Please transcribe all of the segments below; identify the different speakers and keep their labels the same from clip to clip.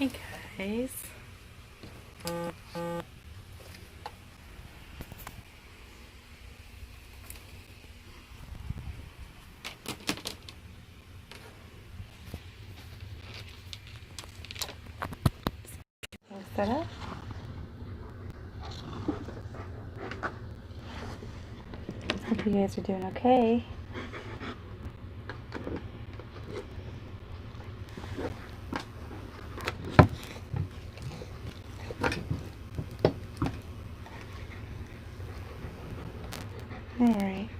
Speaker 1: Hey guys. Set up. Hope you guys are doing okay. Alright.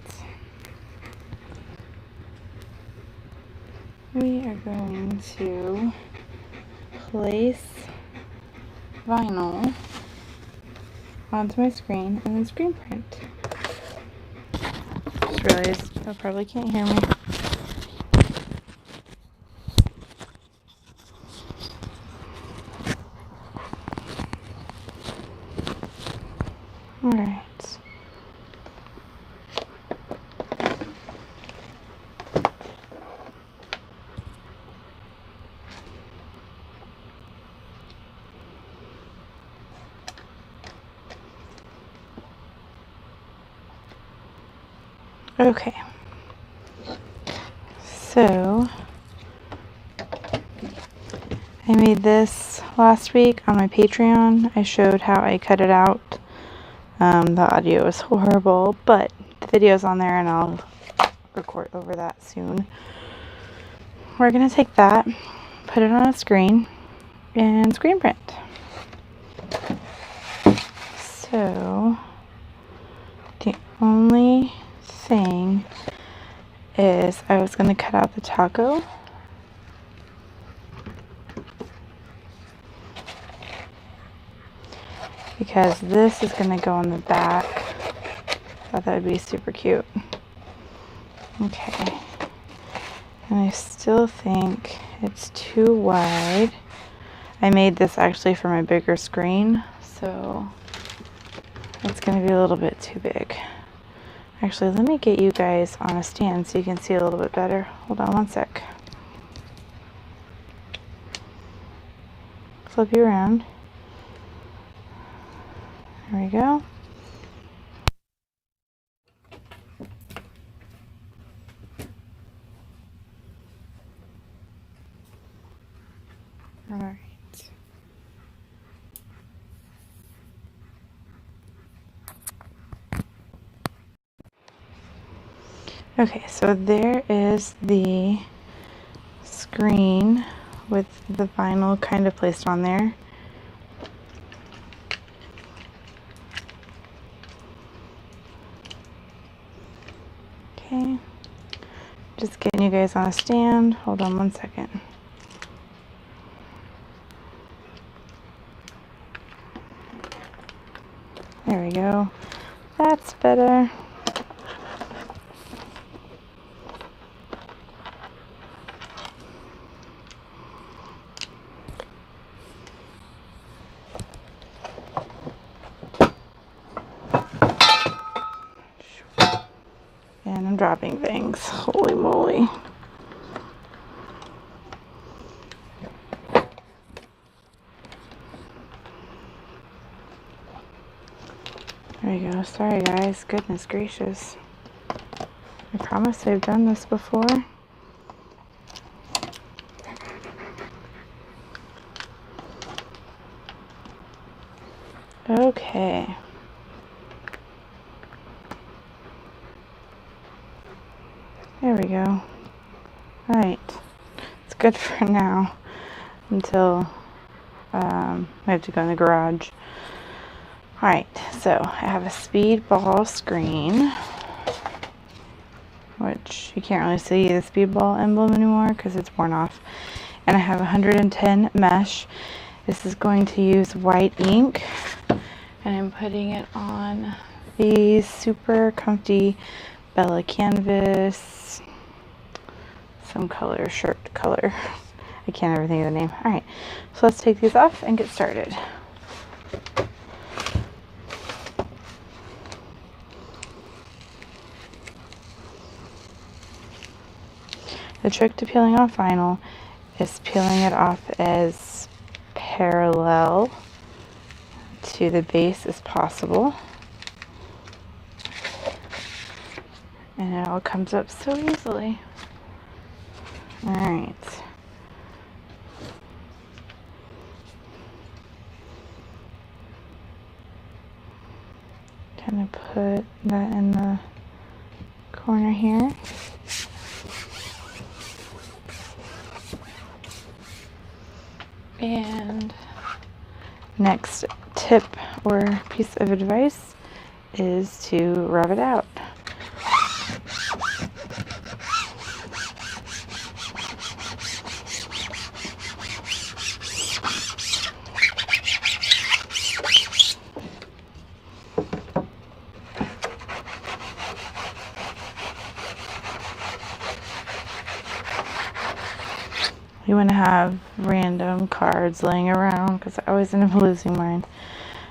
Speaker 1: We are going to place vinyl onto my screen and then screen print. Just realized I probably can't hear me. Alright. Okay, so I made this last week on my Patreon. I showed how I cut it out. The audio was horrible, but the video's on there and I'll record over that soon. We're going to take that, put it on a screen, and screen print. So, the only thing is I was going to cut out the taco. Because this is going to go on the back. I thought that would be super cute. Okay. And I still think it's too wide. I made this actually for my bigger screen, so it's going to be a little bit too big. Actually, let me get you guys on a stand so you can see a little bit better. Hold on one sec. Flip you around. There we go. All right. Okay, so there is the screen with the vinyl kind of placed on there. Okay, just getting you guys on a stand. Hold on one second. There we go. That's better. And I'm dropping things. Holy moly. There we go. Sorry guys. Goodness gracious. I promise I've done this before. Okay. There we go. Alright. It's good for now until I have to go in the garage. Alright, so I have a speedball screen, which you can't really see the speedball emblem anymore because it's worn off. And I have 110 mesh. This is going to use white ink, and I'm putting it on the super comfy Bella canvas, some color, shirt color. I can't ever think of the name. Alright, so let's take these off and get started. The trick to peeling off vinyl is peeling it off as parallel to the base as possible. And it all comes up so easily. Alright. Kind of put that in the corner here. And next tip or piece of advice is to rub it out. You want to have random cards laying around because I always end up losing mine.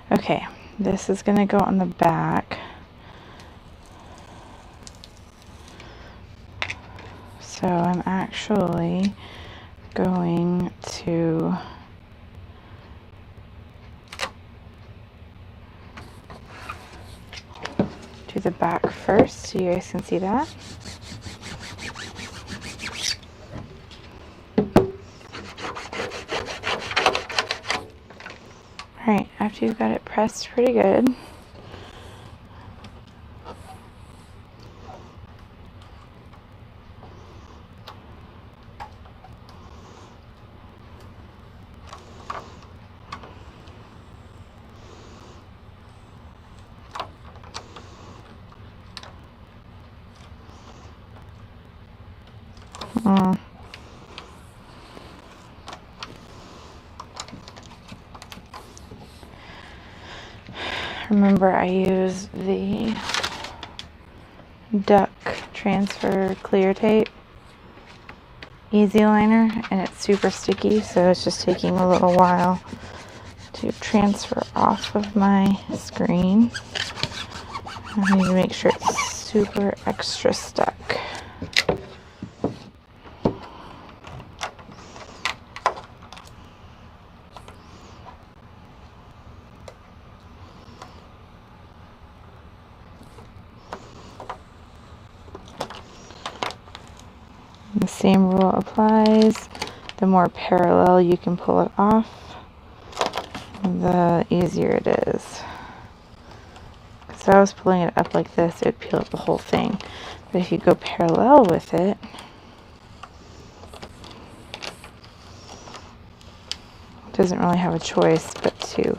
Speaker 1: Okay, this is going to go on the back. So I'm actually going to do the back first so you guys can see that. Alright, after you've got it pressed pretty good, remember I use the Duck Transfer Clear Tape Easy Liner, and it's super sticky, so it's just taking a little while to transfer off of my screen. I need to make sure it's super extra stuck. The same rule applies. The more parallel you can pull it off, the easier it is. Because if I was pulling it up like this, it would peel up the whole thing. But if you go parallel with it, it doesn't really have a choice but to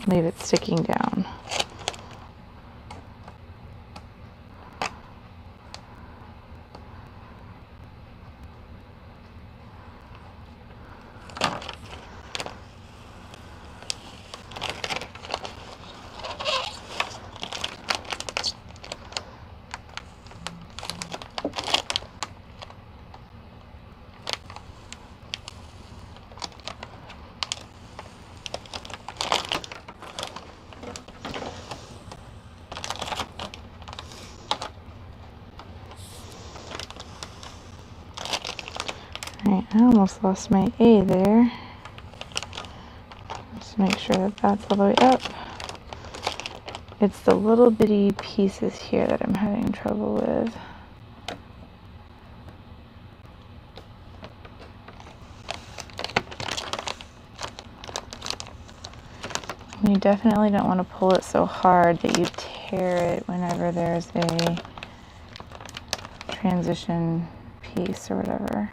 Speaker 1: leave it sticking down. Alright, I almost lost my A there. Just make sure that that's all the way up. It's the little bitty pieces here that I'm having trouble with. You definitely don't want to pull it so hard that you tear it whenever there's a transition piece or whatever.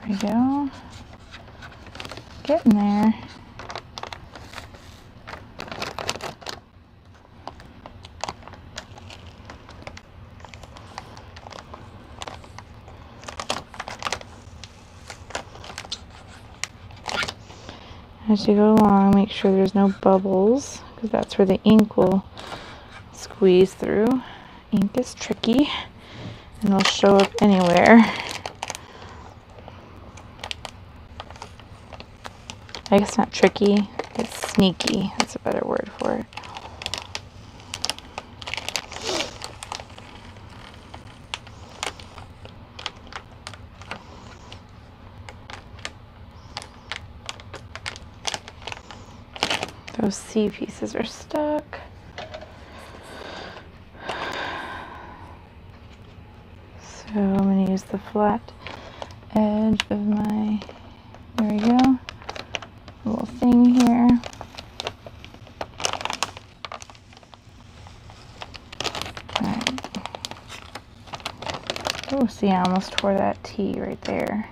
Speaker 1: There we go. Getting there. As you go along, make sure there's no bubbles, because that's where the ink will squeeze through. Ink is tricky and will show up anywhere. I guess not tricky, it's sneaky. That's a better word for it. Those C pieces are stuck. So I'm going to use the flat edge of my, there we go, little thing here. Alright. Oh, see, I almost tore that T right there.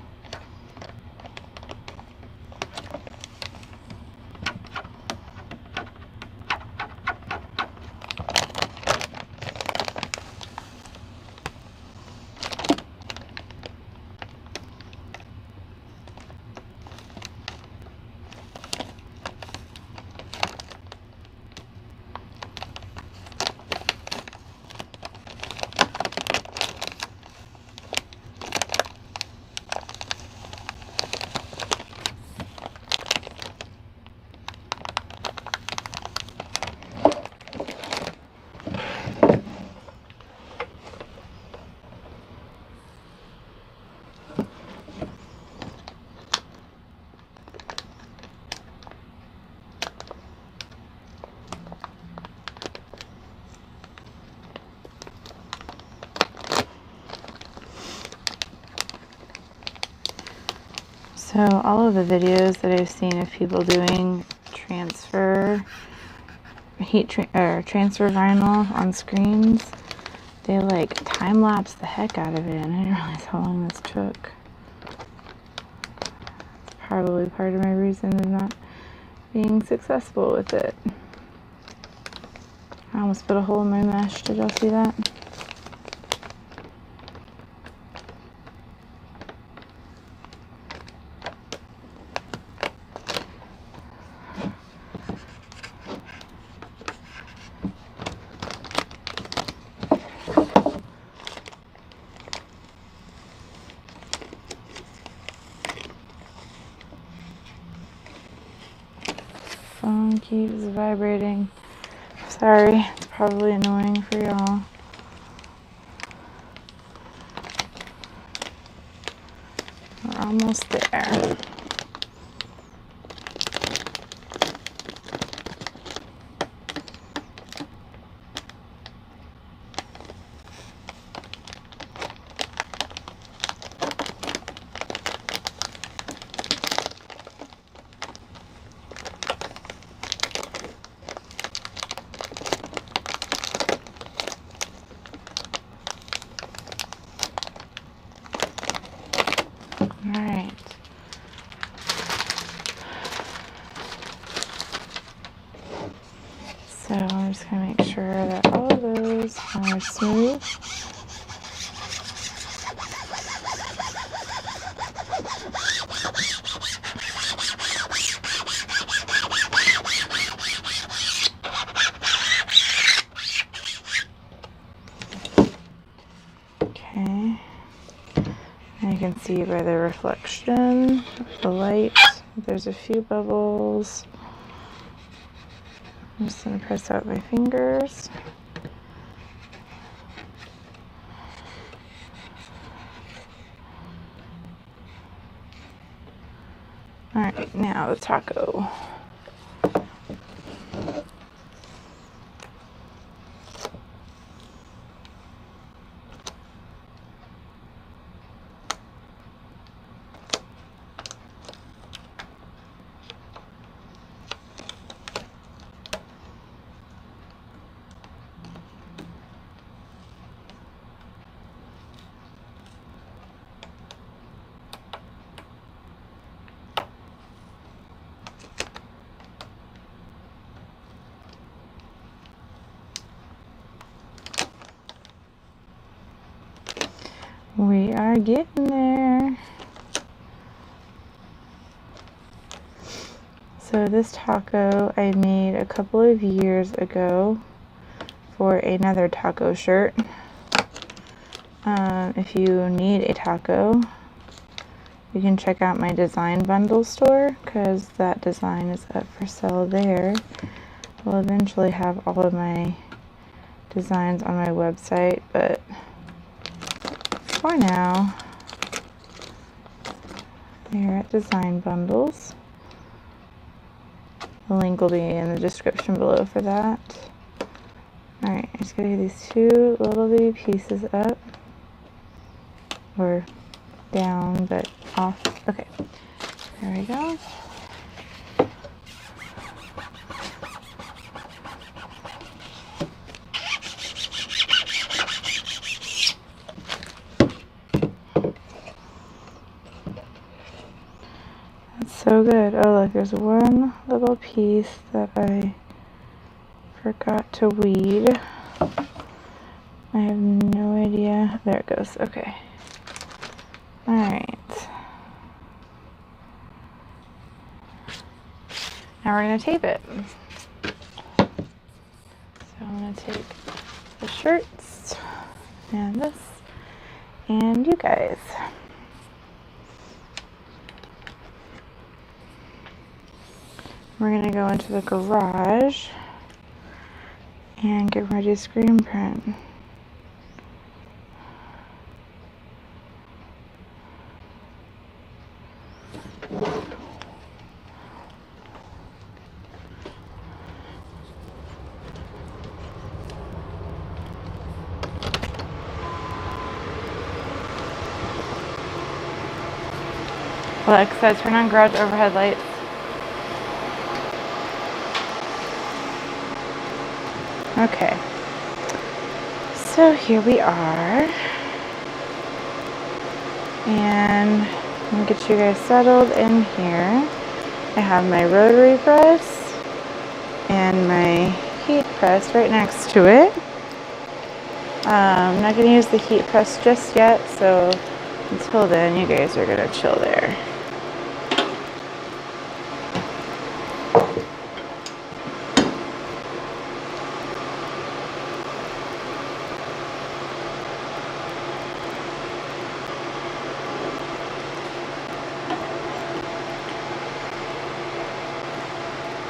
Speaker 1: So all of the videos that I've seen of people doing transfer vinyl on screens, they like time lapse the heck out of it, and I didn't realize how long this took. It's probably part of my reason of not being successful with it. I almost put a hole in my mesh. Did y'all see that? Phone keeps vibrating. Sorry, it's probably annoying for y'all. We're almost there. Alright. So I'm just going to make sure that all of those are smooth. Okay. And you can see by the reflection of the light, there's a few bubbles. I'm just going to press out my fingers. Alright, now the taco. We are getting there. So this taco I made a couple of years ago for another taco shirt. If you need a taco, you can check out my design bundle store, because that design is up for sale there. I'll eventually have all of my designs on my website, but for now, they're at design bundles. The link will be in the description below for that. Alright, I just gotta get these two little bitty pieces up. Or down, but off. Okay, there we go. So good. Oh, look, there's one little piece that I forgot to weed. I have no idea. There it goes. Okay. Alright. Now we're going to tape it. So I'm going to take the shirts and this and you guys. We're going to go into the garage and get ready to screen print. Alexa, turn on garage overhead lights. Okay, so here we are, and I'm going to get you guys settled in here. I have my rotary press and my heat press right next to it. I'm not going to use the heat press just yet, so until then you guys are going to chill there.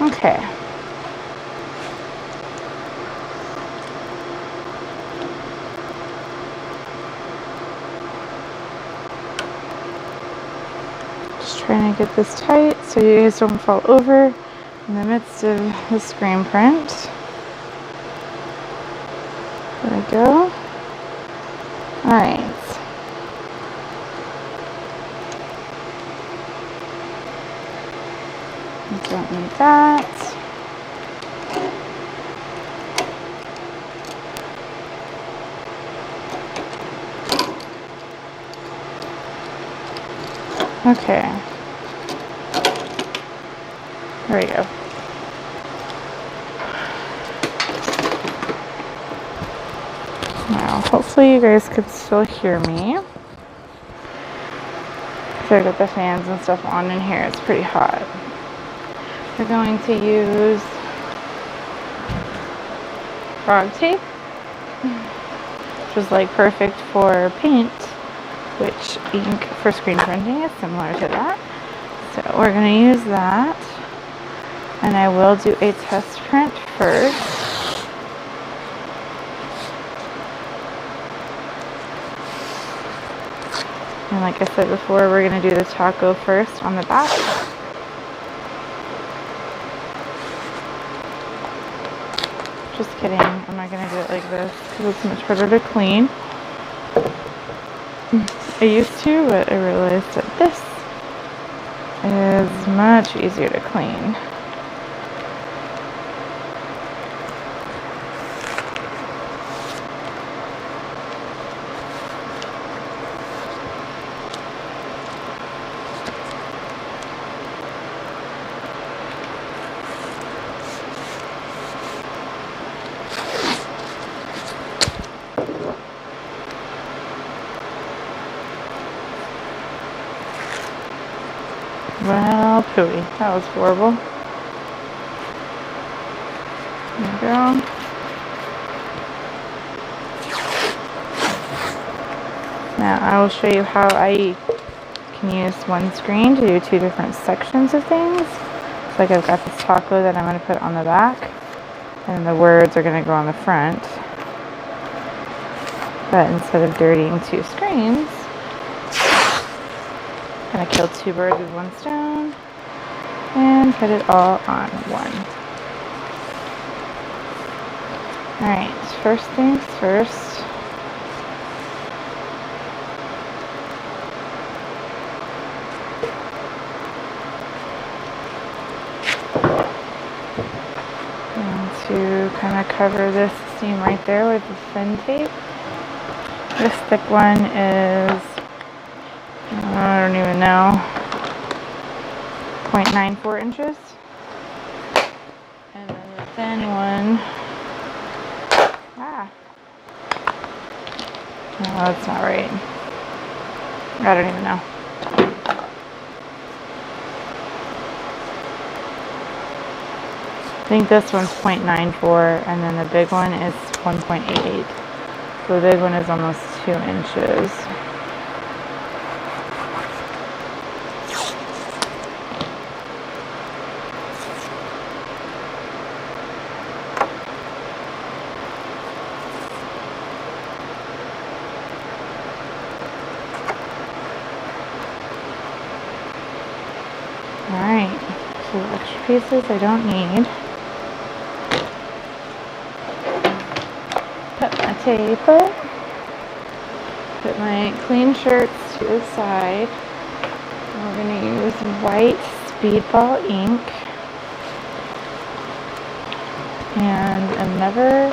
Speaker 1: Okay. Just trying to get this tight so you guys don't fall over in the midst of the screen print. There we go. Alright. Don't need that. Okay. There we go. Now, hopefully you guys could still hear me. So I got the fans and stuff on in here. It's pretty hot. We're going to use frog tape, which is like perfect for paint, which ink for screen printing is similar to that. So we're going to use that, and I will do a test print first. And like I said before, we're going to do the taco first on the back. Just kidding, I'm not going to do it like this because it's much harder to clean. I used to, but I realized that this is much easier to clean. Well, pooey. That was horrible. There we go. Now I will show you how I can use one screen to do two different sections of things. So like I've got this taco that I'm going to put on the back, and the words are going to go on the front. But instead of dirtying two screens, I'm going to kill two birds with one stone. and put it all on one. Alright, first things first. And to kind of cover this seam right there with the thin tape. This thick one is, I don't even know, 0.94 inches. And then the thin one, no, that's not right. I don't even know. I think this one's 0.94 and then the big one is 1.88. So the big one is almost 2 inches. Alright, so the extra pieces I don't need. Put my tape up. Put my clean shirts to the side. And we're going to use white speedball ink. And I've never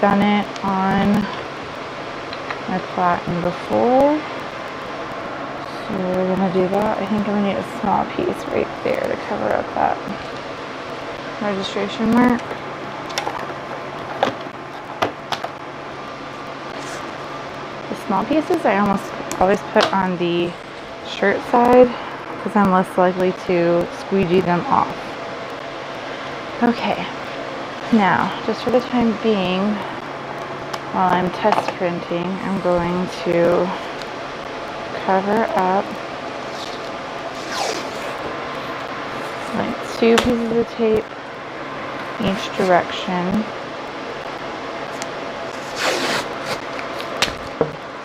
Speaker 1: done it on my Platten before. So we're going to do that. I think I'm going to need a small piece right there to cover up that registration mark. The small pieces I almost always put on the shirt side because I'm less likely to squeegee them off. Okay, now just for the time being, while I'm test printing, I'm going to cover up like 2 pieces of tape each direction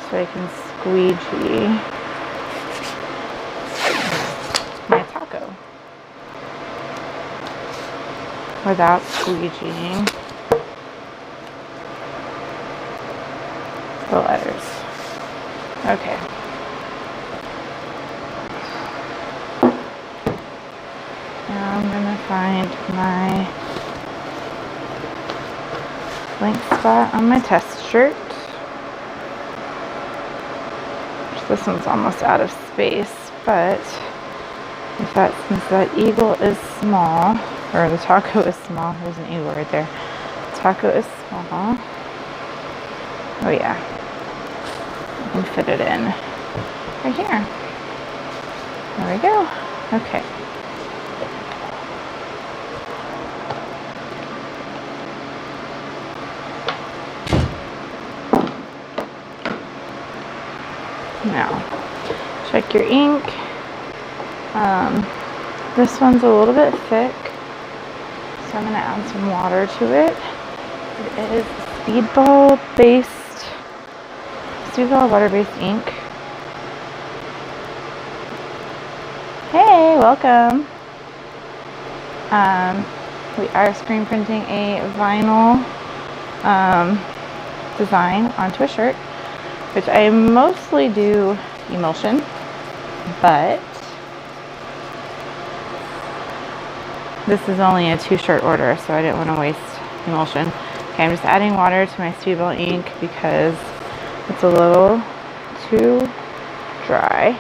Speaker 1: so I can squeegee my taco without squeegeeing the letters. Okay. Now I'm going to find my blank spot on my test shirt. This one's almost out of space, but since that eagle is small, or the taco is small, there's an eagle right there. The taco is small. Oh yeah, I can fit it in right here. There we go. Okay. Now, check your ink. This one's a little bit thick, so I'm going to add some water to it. It is speedball water-based ink. Hey, welcome. We are screen printing a vinyl design onto a shirt, which I mostly do emulsion, but this is only a 2-shirt order, so I didn't want to waste emulsion. Okay, I'm just adding water to my speedball ink because it's a little too dry.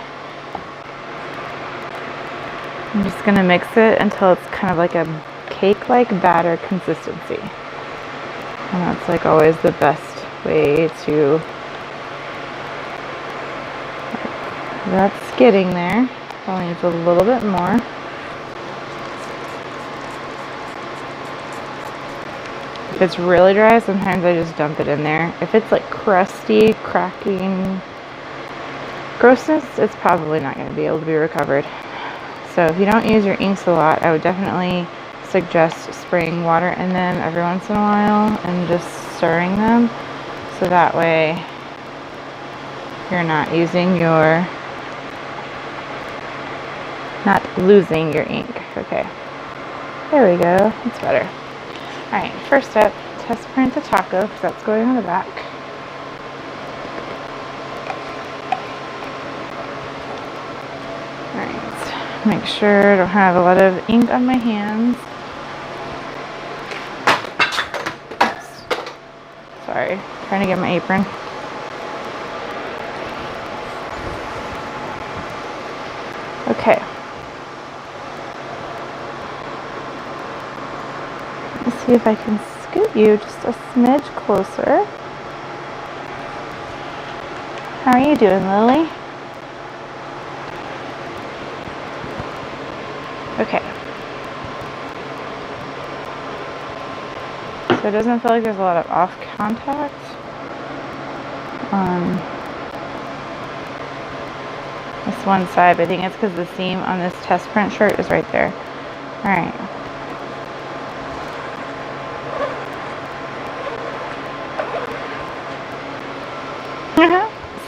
Speaker 1: I'm just going to mix it until it's kind of like a cake-like batter consistency. And that's like always the best way to... That's getting there. Probably needs a little bit more. If it's really dry, sometimes I just dump it in there. If it's like crusty, cracking grossness, it's probably not going to be able to be recovered. So if you don't use your inks a lot, I would definitely suggest spraying water in them every once in a while and just stirring them, so that way you're not using your not losing your ink. Okay, there we go, that's better. Alright, first step, test print the taco, because that's going on the back. Alright, make sure I don't have a lot of ink on my hands. Oops. Sorry, trying to get my apron. Okay. Let's see if I can scoot you just a smidge closer. How are you doing, Lily? Okay. So it doesn't feel like there's a lot of off contact on this one side, but I think it's because the seam on this test print shirt is right there. Alright.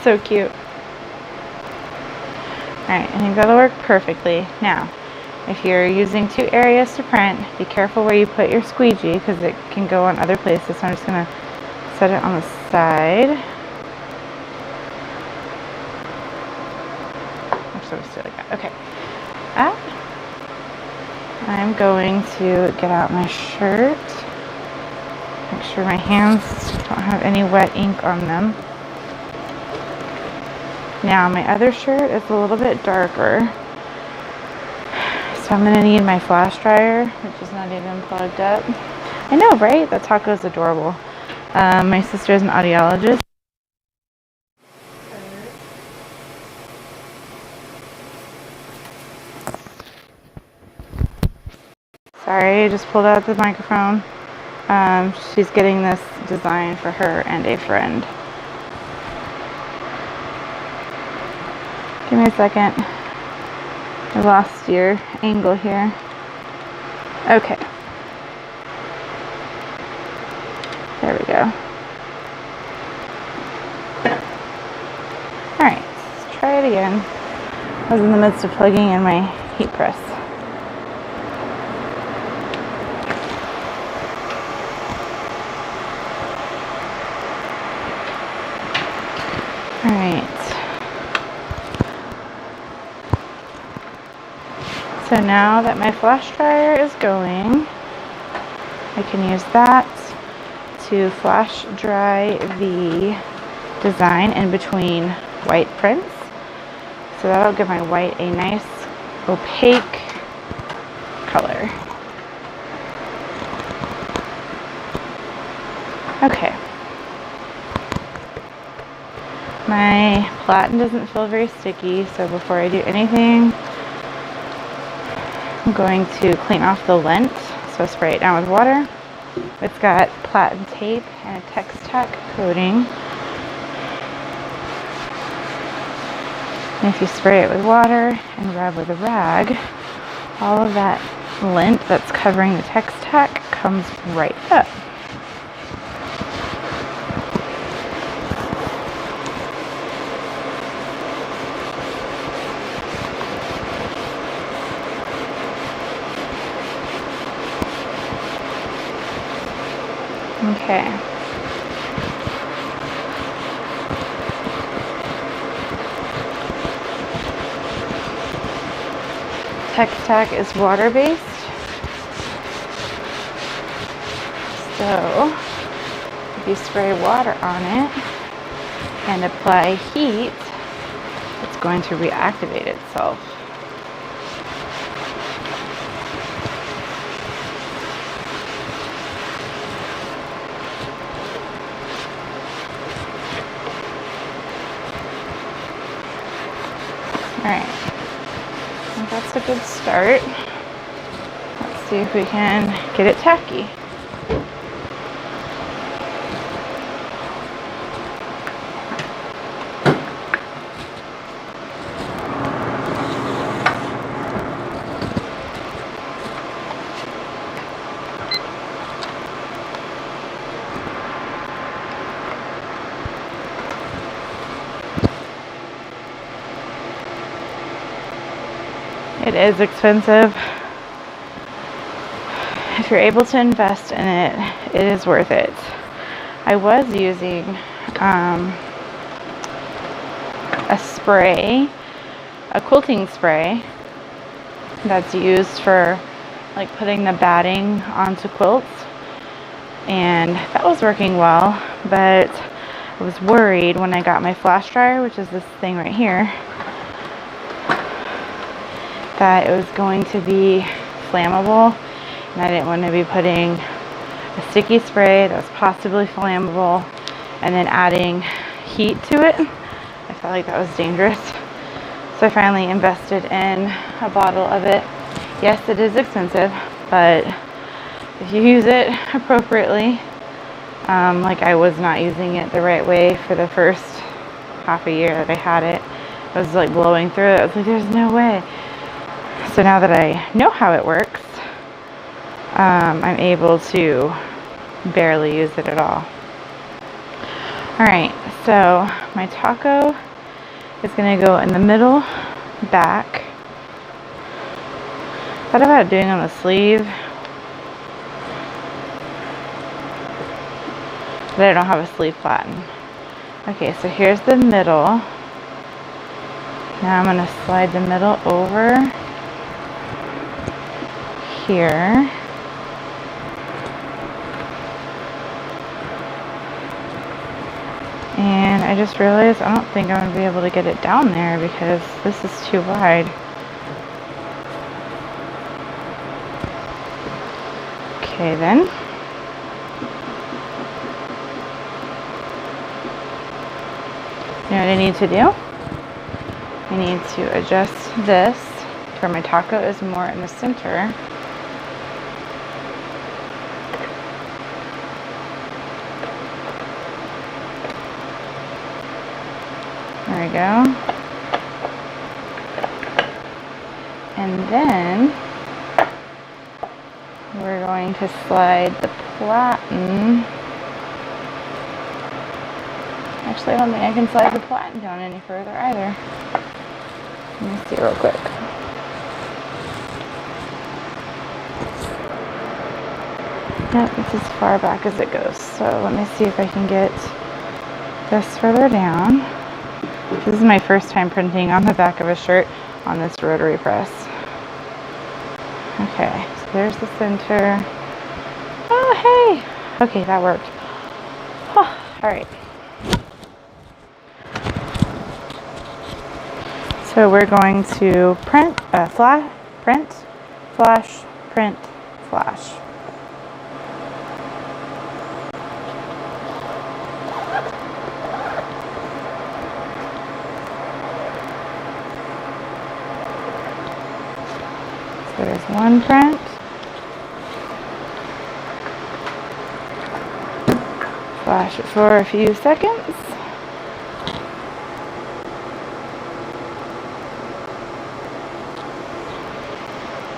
Speaker 1: So cute. Alright, I think that'll work perfectly. Now, if you're using 2 areas to print, be careful where you put your squeegee because it can go on other places. So I'm just going to set it on the side. Actually, I'll stay like that. Okay. I'm going to get out my shirt. Make sure my hands don't have any wet ink on them. Now my other shirt is a little bit darker, so I'm going to need my flash dryer, which is not even plugged up. I know, right? That taco is adorable. My sister is an audiologist. Sorry, I just pulled out the microphone. She's getting this design for her and a friend. Give me a second. I lost your angle here. Okay. There we go. Alright, let's try it again. I was in the midst of plugging in my heat press. Alright. So now that my flash dryer is going, I can use that to flash dry the design in between white prints. So that'll give my white a nice opaque color. Okay. My Platten doesn't feel very sticky, so before I do anything, I'm going to clean off the lint, so spray it down with water. It's got Platten tape and a Tex-Tac coating. And if you spray it with water and rub with a rag, all of that lint that's covering the Tex-Tac comes right up. Okay. Tex-Tac is water-based, so if you spray water on it and apply heat, it's going to reactivate itself. Alright, I think that's a good start. Let's see if we can get it tacky. It is expensive. If you're able to invest in it, it is worth it. I was using a spray, a quilting spray that's used for like putting the batting onto quilts, and that was working well, but I was worried when I got my flash dryer, which is this thing right here, that it was going to be flammable, and I didn't want to be putting a sticky spray that was possibly flammable and then adding heat to it. I felt like that was dangerous. So I finally invested in a bottle of it. Yes, it is expensive, but if you use it appropriately, like I was not using it the right way for the first half a year that I had it. I was like blowing through it. I was like, there's no way. So now that I know how it works, I'm able to barely use it at all. Alright, so my taco is going to go in the middle, back. Thought about doing on the sleeve, but I don't have a sleeve platen. Okay, so here's the middle. Now I'm going to slide the middle over here. And I just realized I don't think I'm going to be able to get it down there because this is too wide. Okay then. You know what I need to do? I need to adjust this where my taco is more in the center. There we go. And then we're going to slide the platen. Actually, I don't think I can slide the platen down any further either. Let me see real quick. Yep, it's as far back as it goes. So let me see if I can get this further down. This is my first time printing on the back of a shirt on this rotary press. Okay, so there's the center. Oh, hey! Okay, that worked. Oh, alright. So we're going to print, print, flash, print, flash. So there's one print. Flash it for a few seconds.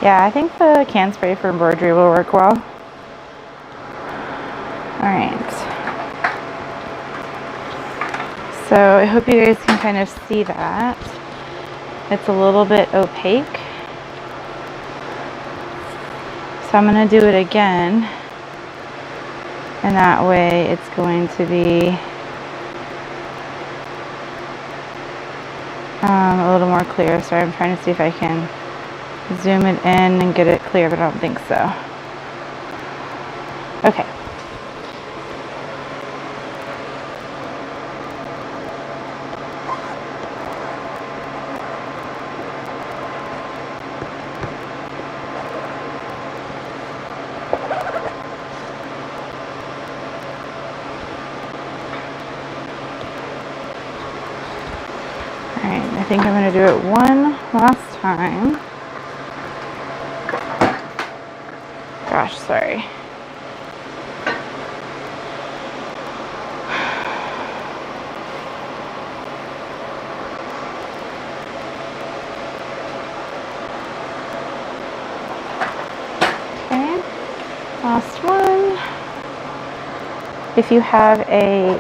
Speaker 1: Yeah, I think the can spray for embroidery will work well. Alright. So I hope you guys can kind of see that. It's a little bit opaque. So I'm going to do it again, and that way it's going to be a little more clear. So I'm trying to see if I can zoom it in and get it clear, but I don't think so. Okay. I think I'm going to do it one last time. Gosh, sorry. Okay, last one. If you have a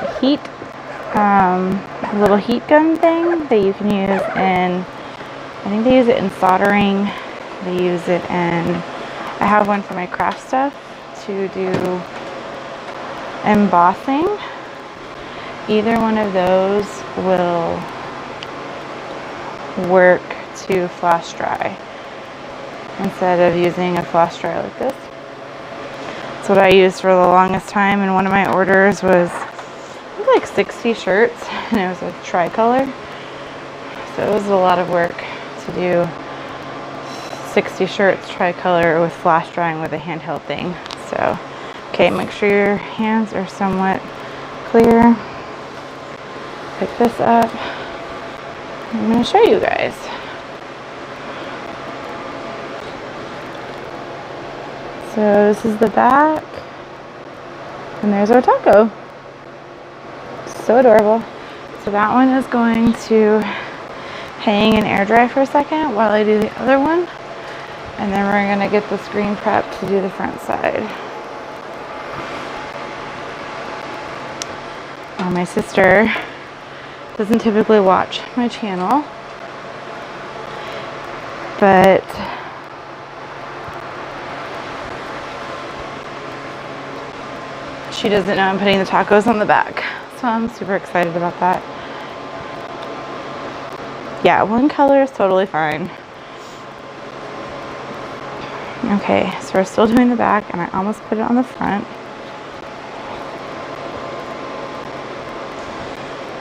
Speaker 1: little heat gun thing that you can use in I think they use it in soldering. They use it in, I have one for my craft stuff to do embossing. Either one of those will work to flash dry instead of using a flash dry like this. That's what I used for the longest time, and one of my orders was I think like 60 shirts, and it was a tricolor, so it was a lot of work to do 60 shirts tricolor with flash drying with a handheld thing. So okay, make sure your hands are somewhat clear. Pick this up. I'm going to show you guys. So this is the back, and there's our taco. So adorable. So that one is going to hang and air dry for a second while I do the other one, and then we're going to get the screen prepped to do the front side. My sister doesn't typically watch my channel, but she doesn't know I'm putting the tacos on the back, so I'm super excited about that. Yeah, one color is totally fine. Okay, so we're still doing the back, and I almost put it on the front.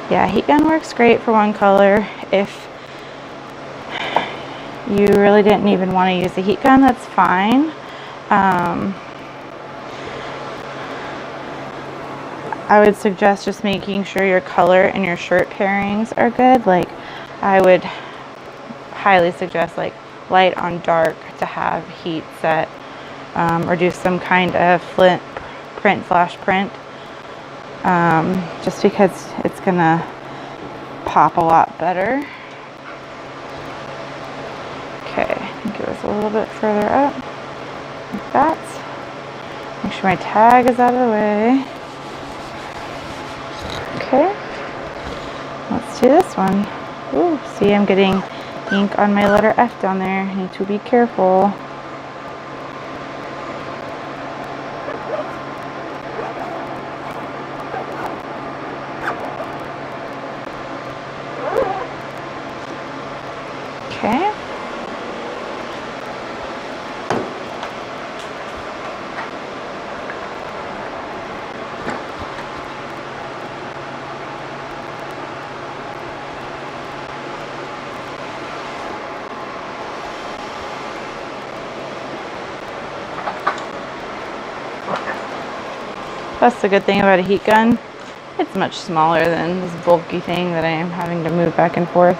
Speaker 1: Yeah, heat gun works great for one color. If you really didn't even want to use the heat gun, that's fine. I would suggest just making sure your color and your shirt pairings are good. Like, I would highly suggest like light on dark to have heat set, or do some kind of flint print, flash print. Just because it's gonna pop a lot better. Okay, I think it was a little bit further up, like that. Make sure my tag is out of the way. Okay, let's do this one. Ooh, see, I'm getting ink on my letter F down there. I need to be careful. Okay. That's the good thing about a heat gun. It's much smaller than this bulky thing that I am having to move back and forth.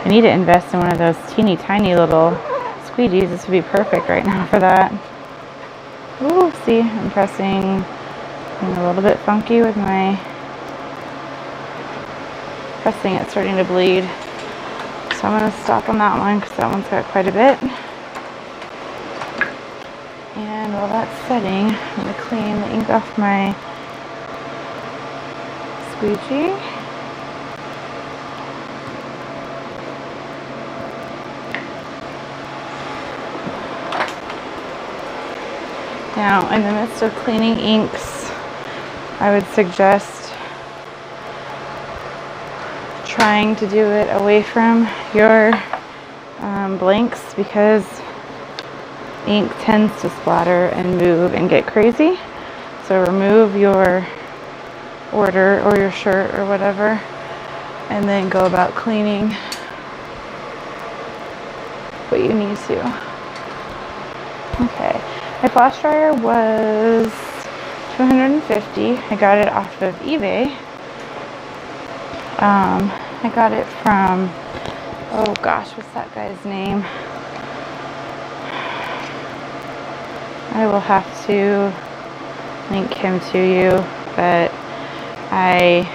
Speaker 1: I need to invest in one of those teeny tiny little squeegees. This would be perfect right now for that. Ooh, see, I'm pressing. I'm a little bit funky with my pressing. It's starting to bleed. So I'm going to stop on that one because that one's got quite a bit. And while that's setting, I'm going to clean the ink off my squeegee. Now, in the midst of cleaning inks, I would suggest trying to do it away from your blanks, because ink tends to splatter and move and get crazy. So remove your order or your shirt or whatever, and then go about cleaning what you need to. Okay. My flash dryer was $250. I got it off of eBay. I got it from, oh gosh, what's that guy's name? I will have to link him to you, but I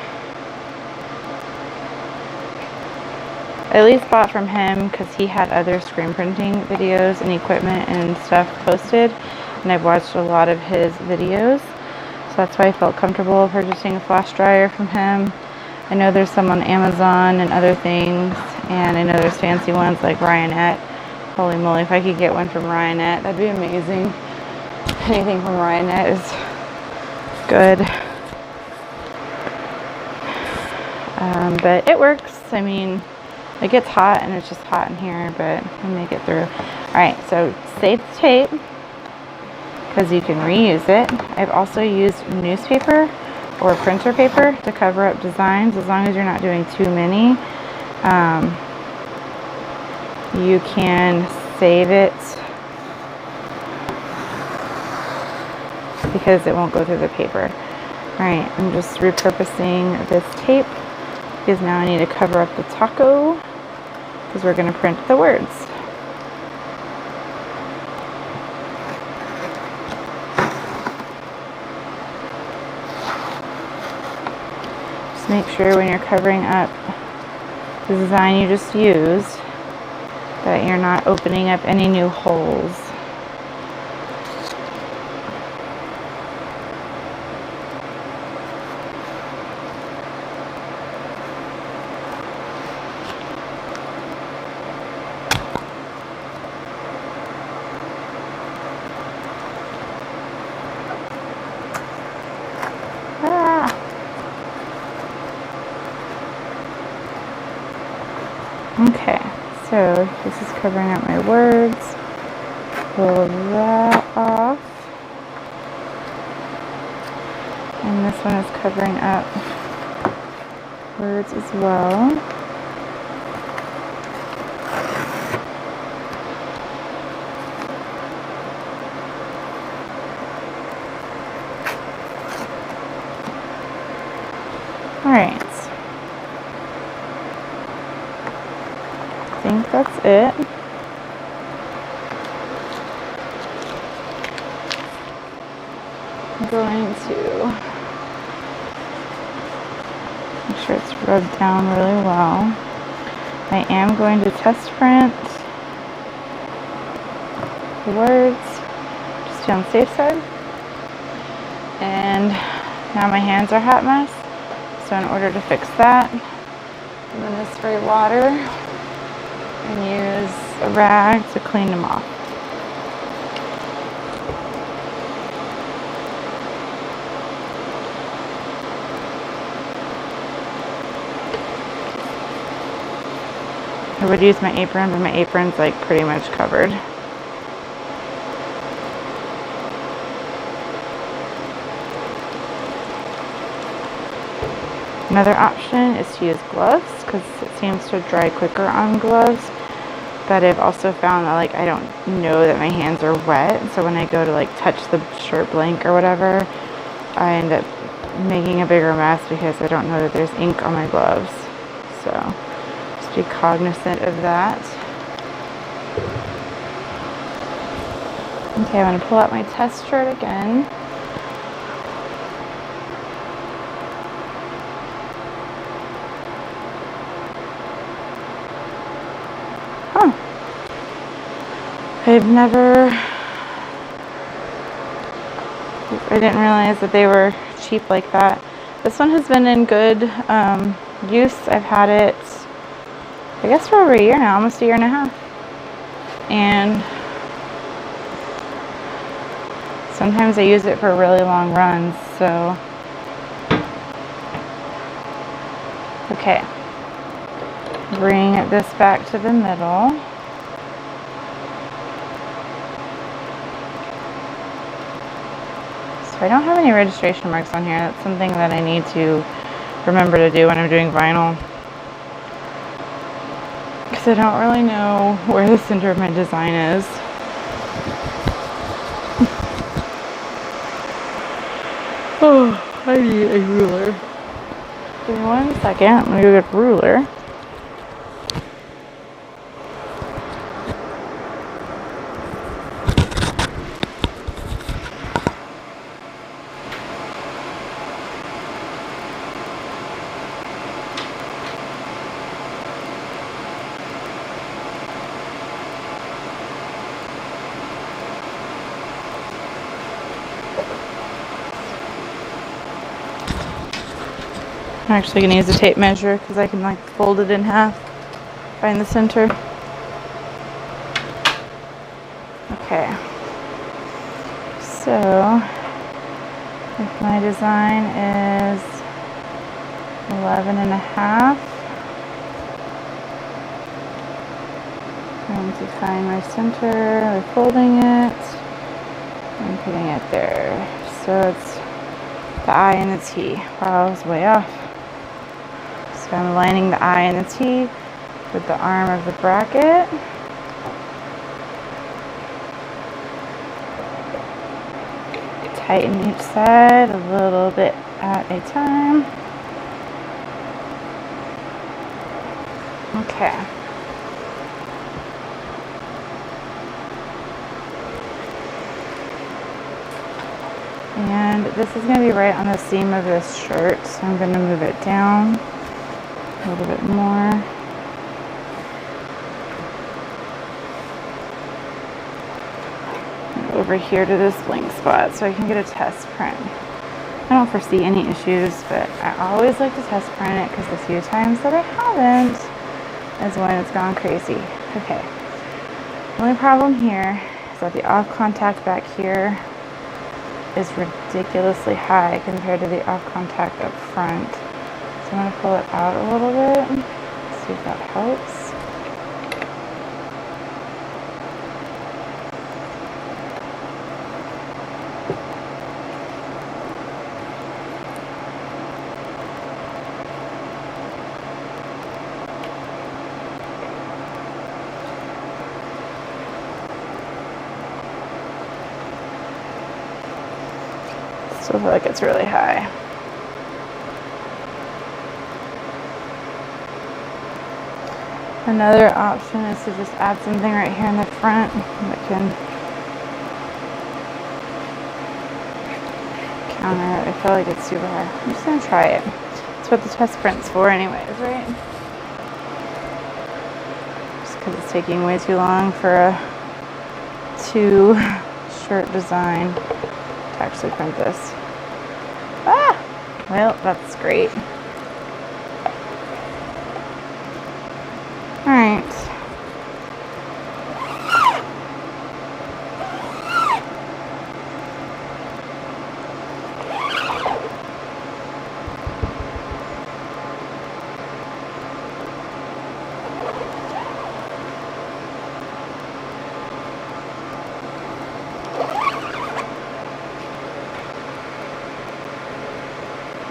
Speaker 1: at least bought from him because he had other screen printing videos and equipment and stuff posted, and I've watched a lot of his videos, so that's why I felt comfortable purchasing a flash dryer from him. I know there's some on Amazon and other things, and I know there's fancy ones like Ryanette. Holy moly, if I could get one from Ryanette, that'd be amazing. Anything from Ryanette is good. But it works. I mean, it gets hot and it's just hot in here, but we make it through. Alright, so save the tape because you can reuse it. I've also used newspaper or printer paper to cover up designs, as long as you're not doing too many. You can save it because it won't go through the paper. Alright, I'm just repurposing this tape because now I need to cover up the taco because we're going to print the words. Just make sure when you're covering up the design you just used that you're not opening up any new holes. Okay, so this is covering up my words. Pull that off. And this one is covering up words as well. Alright. I think that's it. I'm going to make sure it's rubbed down really well. I am going to test print the words just to be on the safe side. And now my hands are a hot mess. So in order to fix that, I'm going to spray water and use a rag to clean them off. I would use my apron, but my apron's like pretty much covered. Another option is to use gloves because it seems to dry quicker on gloves. But I've also found that like I don't know that my hands are wet, so when I go to like touch the shirt blank or whatever, I end up making a bigger mess because I don't know that there's ink on my gloves. So just be cognizant of that. Okay, I'm going to pull out my test shirt again. Huh. I didn't realize that they were cheap like that. This one has been in good use. I've had it, I guess, for over a year now, almost a year and a half. And sometimes I use it for really long runs, so. Okay. Bring this back to the middle. So I don't have any registration marks on here. That's something that I need to remember to do when I'm doing vinyl, because I don't really know where the center of my design is. Oh, I need a ruler. Give me 1 second. I'm gonna go get a ruler. I'm actually going to use a tape measure because I can like fold it in half, find the center. Okay, so if my design is 11.5, I'm going to find my center by folding it and putting it there. So it's the I and the T. Wow, I was way off. So I'm aligning the I and the T with the arm of the bracket. Tighten each side a little bit at a time. Okay. And this is going to be right on the seam of this shirt, so I'm going to move it down a little bit more. And over here to this blank spot so I can get a test print. I don't foresee any issues, but I always like to test print it because the few times that I haven't is when it's gone crazy. Okay. The only problem here is that the off contact back here is ridiculously high compared to the off contact up front. So I'm going to pull it out a little bit, see if that helps. Still feel like it's really high. Another option is to just add something right here in the front that can counter it. I feel like it's super high. I'm just going to try it. That's what the test print's for anyways, right? Just because it's taking way too long for a 2-shirt design to actually print this. Ah! Well, that's great. Alright.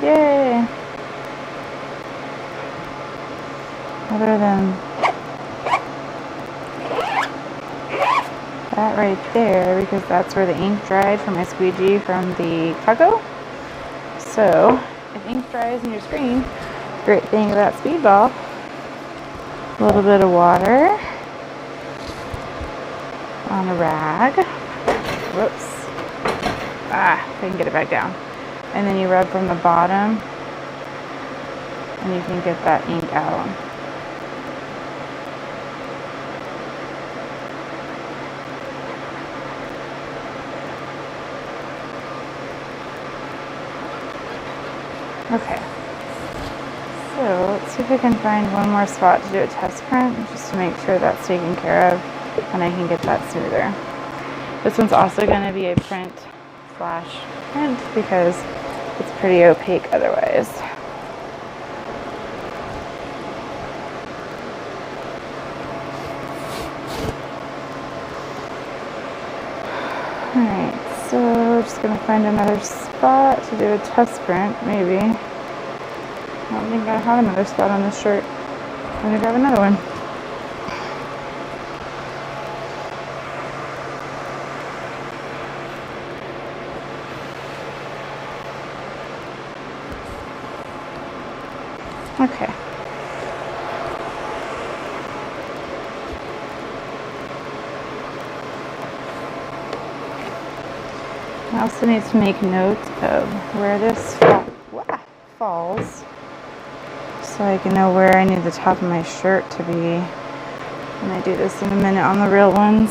Speaker 1: Yay! Other than that right there, because that's where the ink dried from my squeegee from the cargo. So, if ink dries in your screen, great thing about Speedball, a little bit of water on a rag. Whoops. Ah, I can get it back down. And then you rub from the bottom and you can get that ink out. Okay. So let's see if I can find one more spot to do a test print just to make sure that's taken care of and I can get that smoother. This one's also going to be a print slash print because it's pretty opaque otherwise. Alright, so we're just going to find another spot to do a test print, maybe. I don't think I had another spot on this shirt. I'm going to grab another one. Okay. I also need to make note of where this falls so I can know where I need the top of my shirt to be when I do this in a minute on the real ones.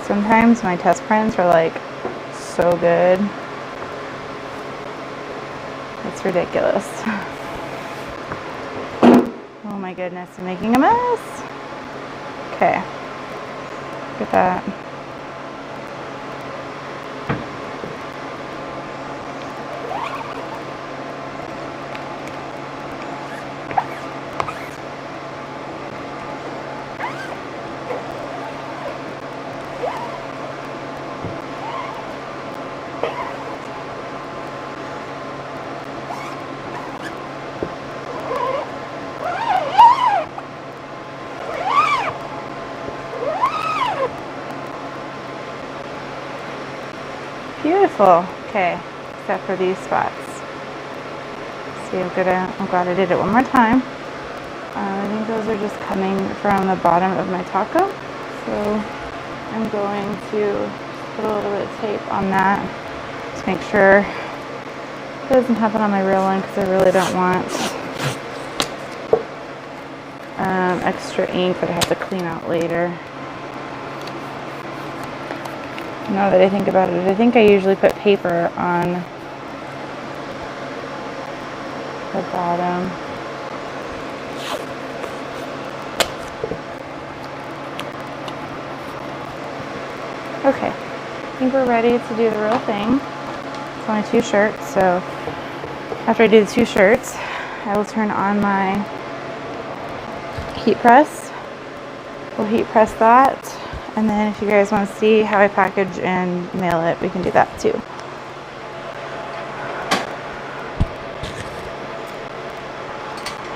Speaker 1: Sometimes my test prints are like so good. It's ridiculous. Oh my goodness, I'm making a mess. Okay, look at that. Beautiful. Okay, except for these spots. See, I'm glad I did it one more time. I think those are just coming from the bottom of my taco. So I'm going to put a little bit of tape on that to make sure it doesn't happen on my real one, because I really don't want extra ink that I have to clean out later. Now that I think about it, I think I usually put paper on the bottom. Okay, I think we're ready to do the real thing. It's only 2 shirts, so after I do the 2 shirts, I will turn on my heat press. We'll heat press that. And then if you guys want to see how I package and mail it, we can do that too.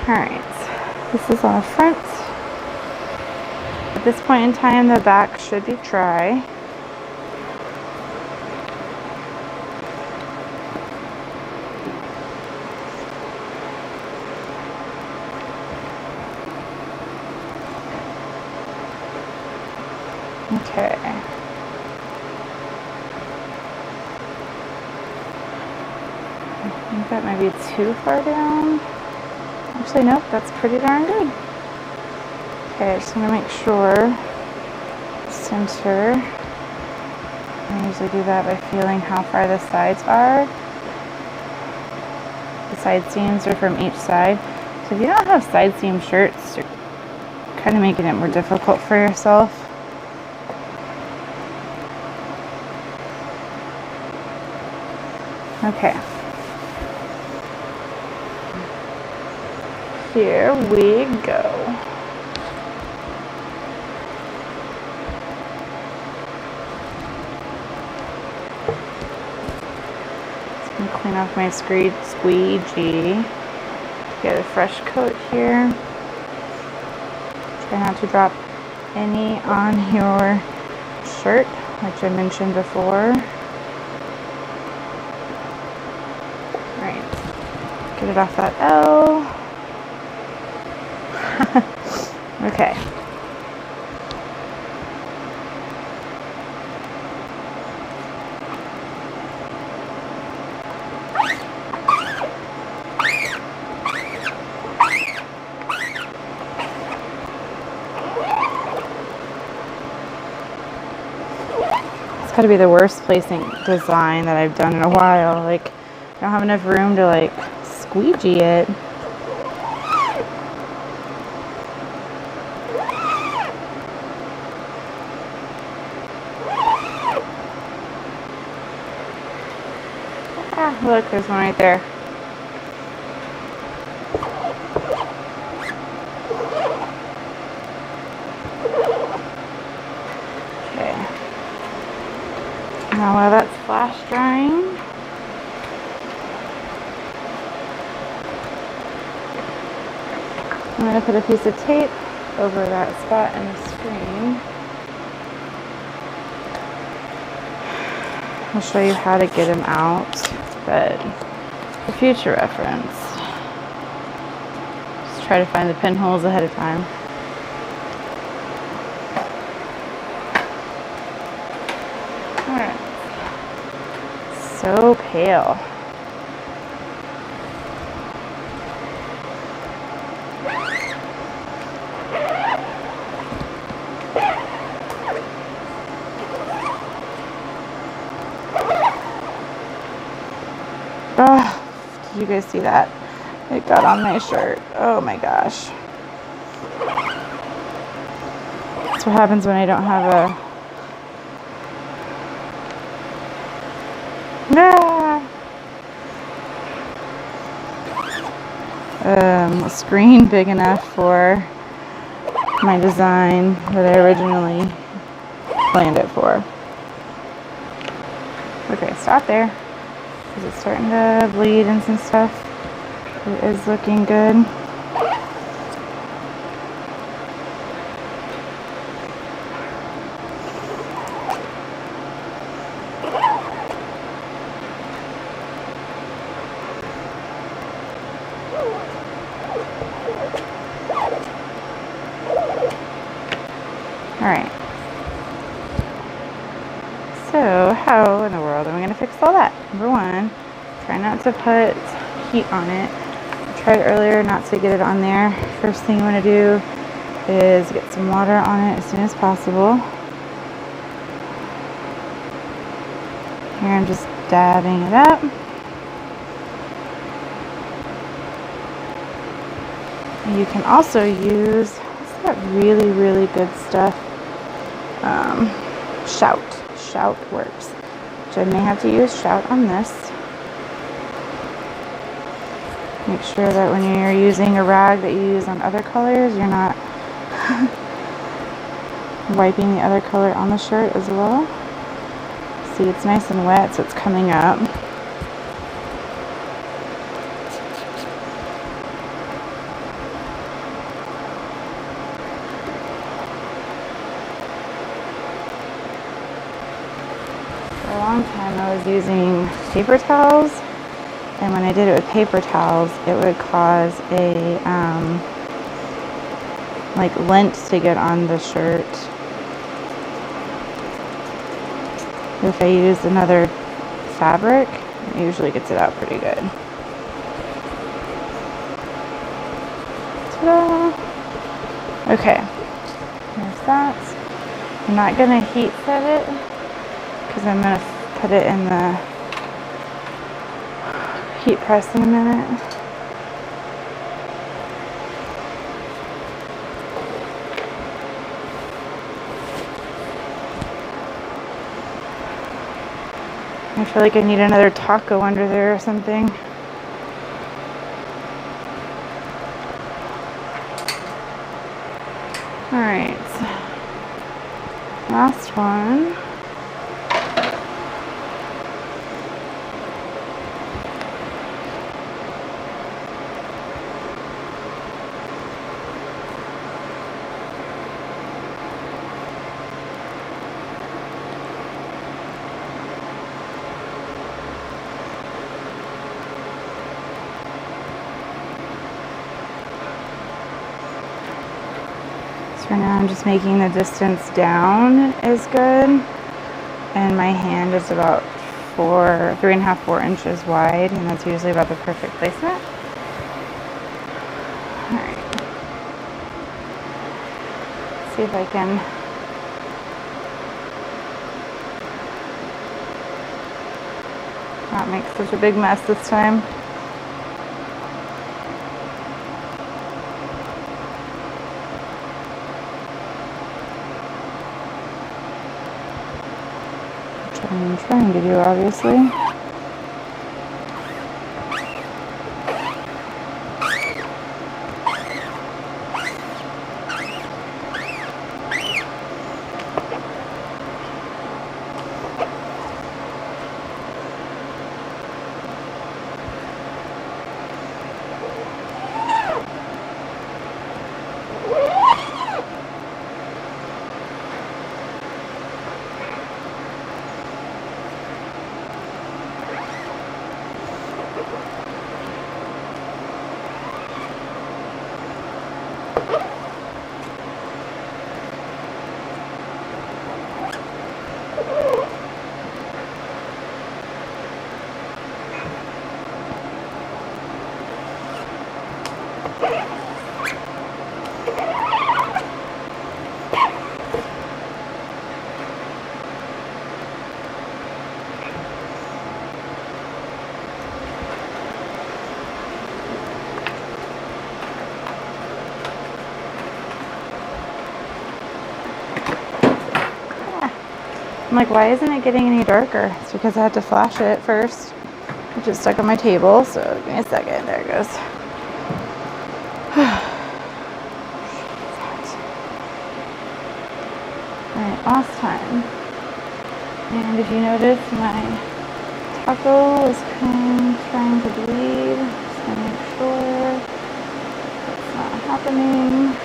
Speaker 1: Alright, this is on the front. At this point in time, the back should be dry. Okay. I think that might be too far down. Actually, nope, that's pretty darn good. Okay, I just want to make sure center. I usually do that by feeling how far the sides are. The side seams are from each side. So if you don't have side seam shirts, you're kind of making it more difficult for yourself. Okay. Here we go. Just gonna clean off my squeegee. Get a fresh coat here. Try not to drop any on your shirt, which I mentioned before. Get it off that L. Okay. It's got to be the worst placing design that I've done in a while. Like, I don't have enough room to like squeegee it. Ah, look, there's one right there. Okay. Now while that's flash drying, I'm going to put a piece of tape over that spot in the screen. I'll show you how to get them out, but for future reference, just try to find the pinholes ahead of time. Alright, so pale. Did you guys see that? It got on my shirt. Oh my gosh. That's what happens when I don't have a screen big enough for my design that I originally planned it for. Okay, stop there, because it's starting to bleed and some stuff. It is looking good. Alright. So, how in the world am I going to fix all that? Number one, try not to put heat on it. I tried earlier not to get it on there. First thing you want to do is get some water on it as soon as possible. Here I'm just dabbing it up. And you can also use, what's that really, really good stuff? Shout works. Which I may have to use Shout on this. Make sure that when you're using a rag that you use on other colors, you're not wiping the other color on the shirt as well. See, it's nice and wet, so it's coming up. For a long time I was using paper towels, and when I did it with paper towels, it would cause a like lint to get on the shirt. If I used another fabric, it usually gets it out pretty good. Ta-da! Okay, there's that. I'm not going to heat set it because I'm going to put it in the heat press in a minute. I feel like I need another taco under there or something. Alright, last one. For now, I'm just making the distance down is good, and my hand is about 3.5, 4 inches wide, and that's usually about the perfect placement. All right, let's see if I can not make such a big mess this time. I'm trying to do, obviously. I'm like, why isn't it getting any darker? It's because I had to flash it first, which is stuck on my table. So give me a second. There it goes. Alright, last time. And if you notice, my taco is kind of trying to bleed. Just gonna make sure it's not happening.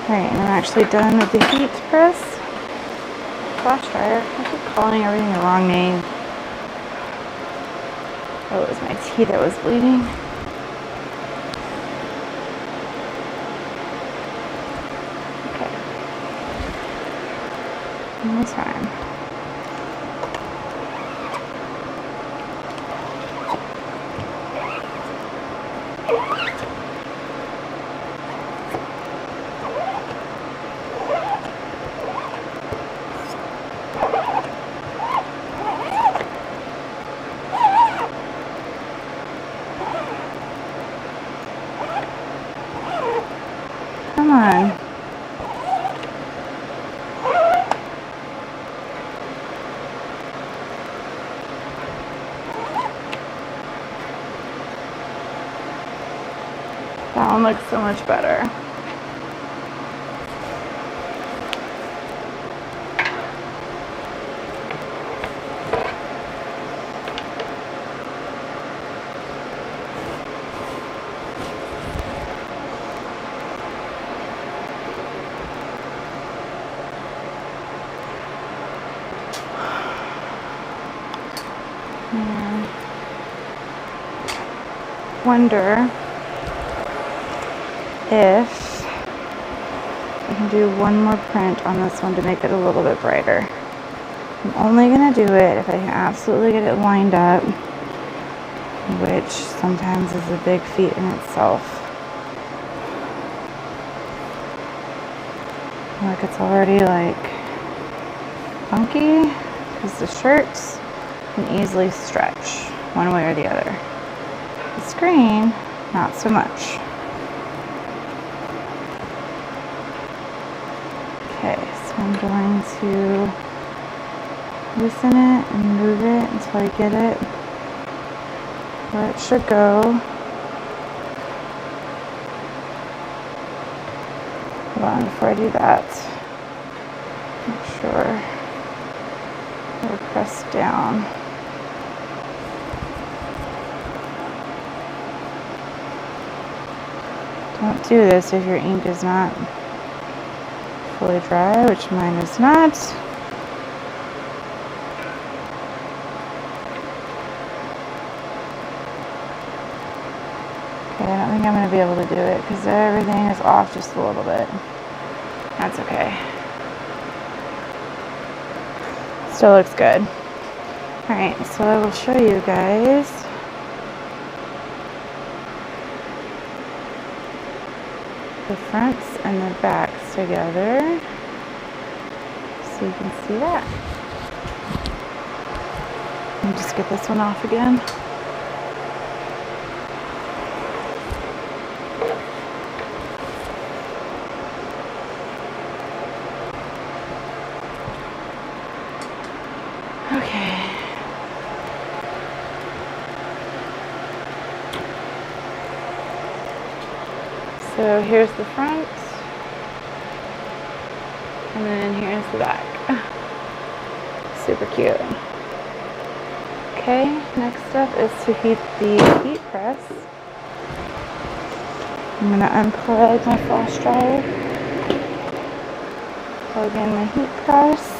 Speaker 1: Alright, and I'm actually done with the heat press. Flash dryer. I keep calling everything the wrong name. Oh, it was my tea that was bleeding. Okay. One more time. Come on. That one looks so much better. And wonder if I can do one more print on this one to make it a little bit brighter. I'm only going to do it if I can absolutely get it lined up, which sometimes is a big feat in itself. Look, it's already like funky because the shirts can easily stretch one way or the other. The screen, not so much. Okay, so I'm going to loosen it and move it until I get it where it should go. Hold on, before I do that, make sure they're pressed down. Don't do this if your ink is not fully dry, which mine is not. Okay, I don't think I'm going to be able to do it because everything is off just a little bit. That's okay. Still looks good. Alright, so I will show you guys the fronts and the backs together so you can see that. Let me just get this one off again. Okay. So here's the front, and then here's the back. Super cute. Okay, next step is to heat the heat press. I'm going to unplug my flash dryer, plug in my heat press.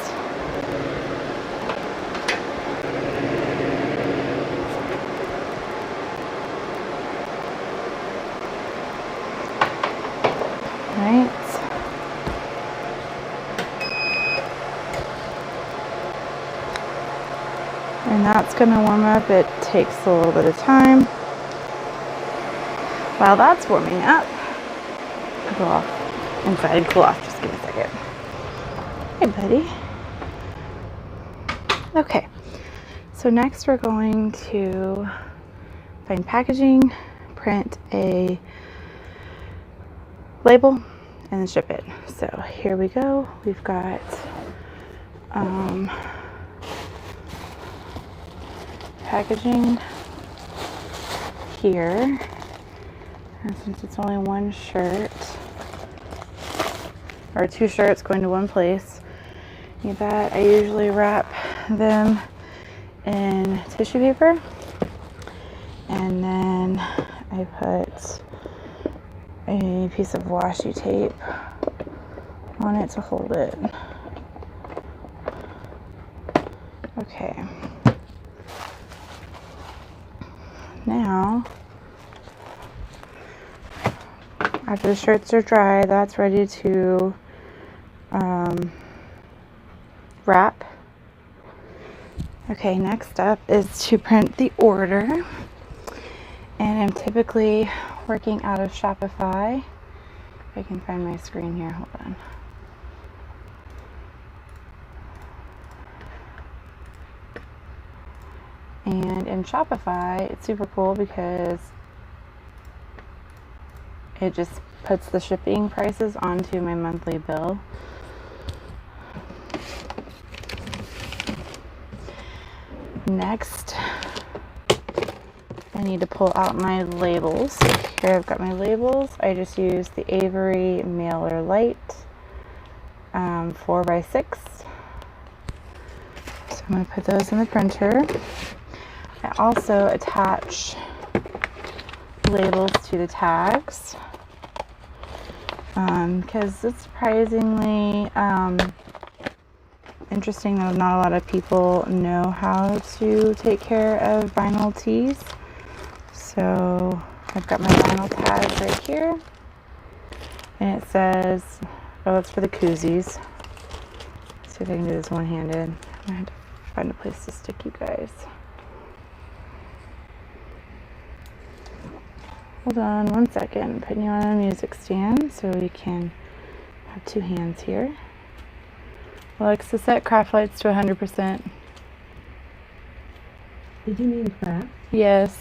Speaker 1: Right. And that's going to warm up. It takes a little bit of time. While that's warming up, I'll go off inside and cool off. Just give me a second. Hey, buddy. Okay. So next we're going to find packaging, print a label and then ship it. So here we go. We've got packaging here, and since it's only one shirt or two shirts going to one place, that I usually wrap them in tissue paper, and then I put a piece of washi tape on it to hold it. Okay. Now, after the shirts are dry, that's ready to wrap. Okay, next up is to print the order. And I'm typically working out of Shopify. If I can find my screen here, hold on. And in Shopify, it's super cool because it just puts the shipping prices onto my monthly bill. Next, I need to pull out my labels. Here I've got my labels. I just use the Avery Mailer Light 4x6. So I'm going to put those in the printer. I also attach labels to the tags because it's surprisingly interesting that not a lot of people know how to take care of vinyl tees. So I've got my vinyl tag right here, and it says, oh, it's for the koozies. Let's see if I can do this one-handed. I had to find a place to stick you guys. Hold on one second. I'm putting you on a music stand so we can have two hands here. Alexa, set craft lights to 100%.
Speaker 2: Did you mean craft?
Speaker 1: Yes.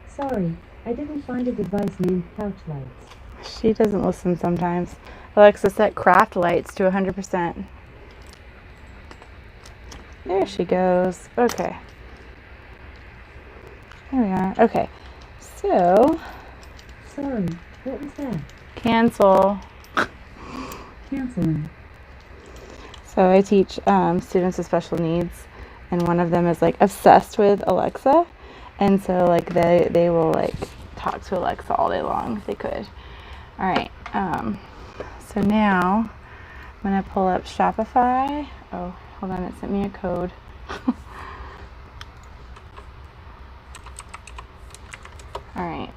Speaker 2: Sorry, I didn't find a device named couch lights.
Speaker 1: She doesn't listen sometimes. Alexa, set craft lights to 100%. There she goes. Okay. There we are. Okay. So.
Speaker 2: Sorry, what was that?
Speaker 1: Cancel.
Speaker 2: Canceling.
Speaker 1: So I teach students with special needs, and one of them is like obsessed with Alexa, and so like they will like talk to Alexa all day long if they could. All right. So now I'm gonna pull up Shopify. Oh, hold on, it sent me a code. All right.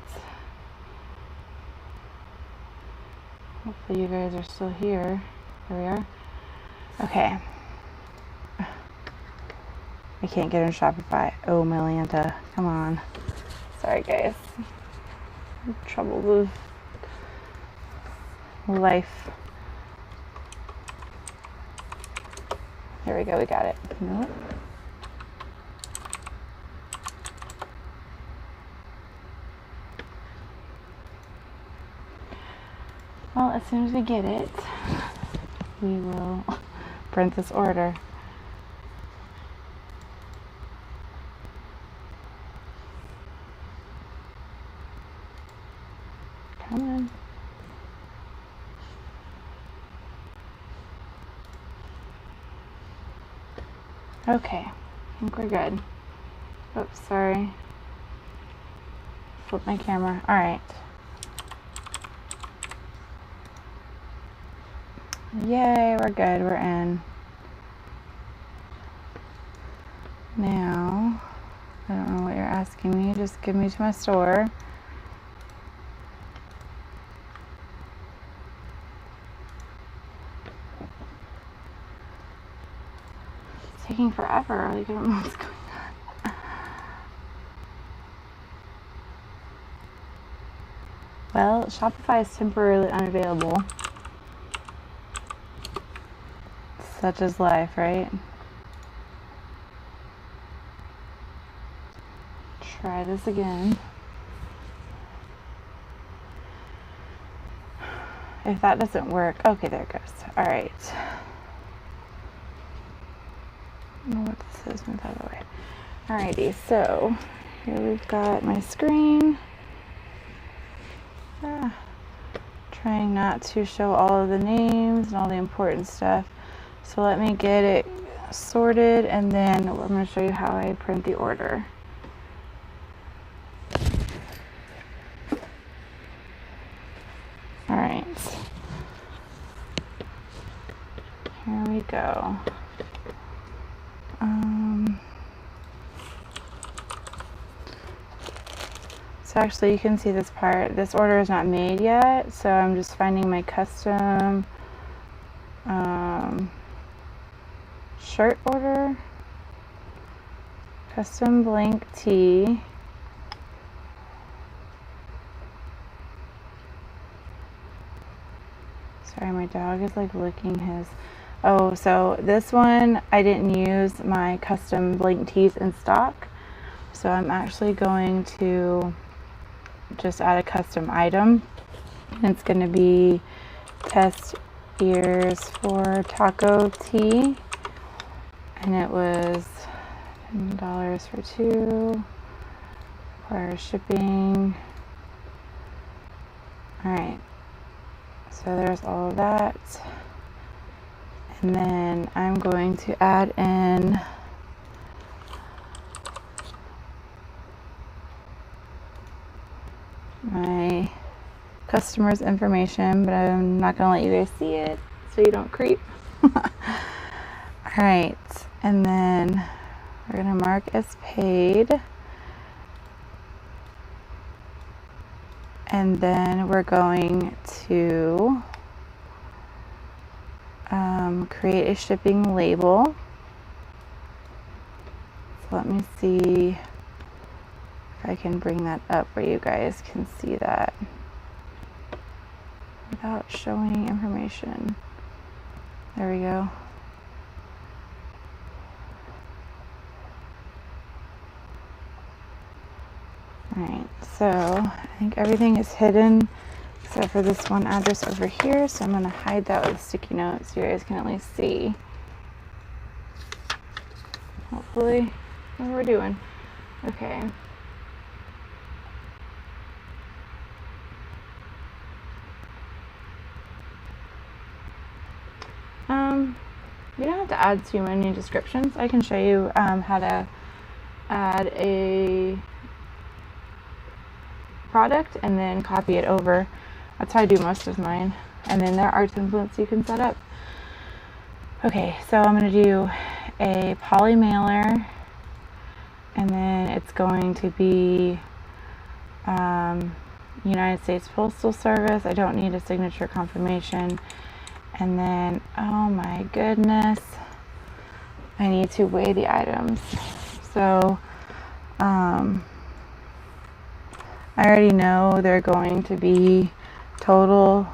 Speaker 1: Hopefully you guys are still here. Here we are. Okay. I can't get in Shopify. Oh, Melanta. Come on. Sorry, guys. Troubles of life. There we go. We got it. Nope. Well, as soon as we get it, we will print this order. Come on. Okay, I think we're good. Oops, sorry. Flip my camera. All right. Yay, we're good. We're in. Now, I don't know what you're asking me. Just give me to my store. It's taking forever. Like, I don't know what's going on. Well, Shopify is temporarily unavailable. Such is life, right? try this again. If that doesn't work, okay, there it goes. All right. I don't know what this is. Move out of the way. Alrighty, so here we've got my screen. Trying not to show all of the names and all the important stuff. So let me get it sorted, and then I'm going to show you how I print the order. Alright. Here we go. So actually you can see this part. This order is not made yet, so I'm just finding my custom shirt order. Custom blank tee. Sorry, my dog is like licking his. Oh, so this one, I didn't use my custom blank tees in stock. So I'm actually going to just add a custom item. It's going to be test ears for taco tea. And it was $10 for 2. Requires shipping. Alright. So there's all of that. And then I'm going to add in my customer's information, but I'm not going to let you guys see it so you don't creep. Alright, and then we're going to mark as paid. And then we're going to create a shipping label. So let me see if I can bring that up where you guys can see that without showing information. There we go. Alright, so I think everything is hidden except for this one address over here, so I'm going to hide that with a sticky note so you guys can at least see. Hopefully, what we're doing. Okay. You don't have to add too many descriptions. I can show you how to add a product and then copy it over. That's how I do most of mine. And then there are templates you can set up. Okay, so I'm going to do a poly mailer, and then it's going to be United States Postal Service. I don't need a signature confirmation. And then, oh my goodness, I need to weigh the items. So I already know they're going to be total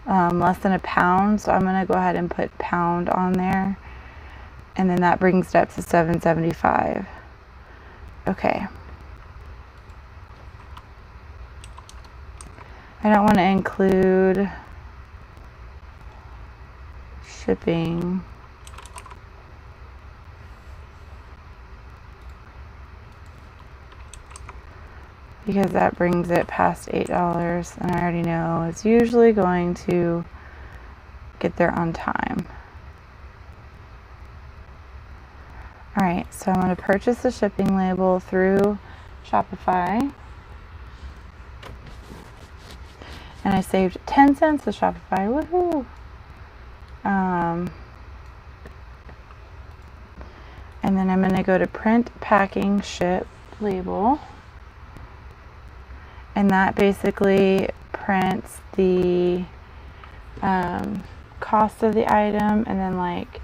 Speaker 1: less than a pound, so I'm going to go ahead and put pound on there, and then that brings it up to 775. Okay. I don't want to include shipping. Because that brings it past $8, and I already know it's usually going to get there on time. Alright, so I'm going to purchase the shipping label through Shopify. And I saved 10 cents to Shopify. Woohoo! And then I'm going to go to print, packing, ship, label. And that basically prints the cost of the item, and then like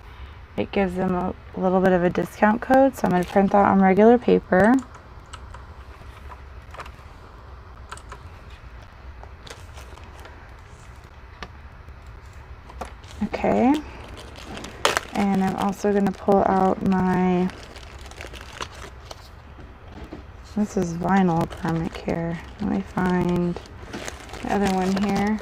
Speaker 1: it gives them a little bit of a discount code. So I'm going to print that on regular paper. Okay. And I'm also going to pull out my This is vinyl garment care. Let me find the other one here.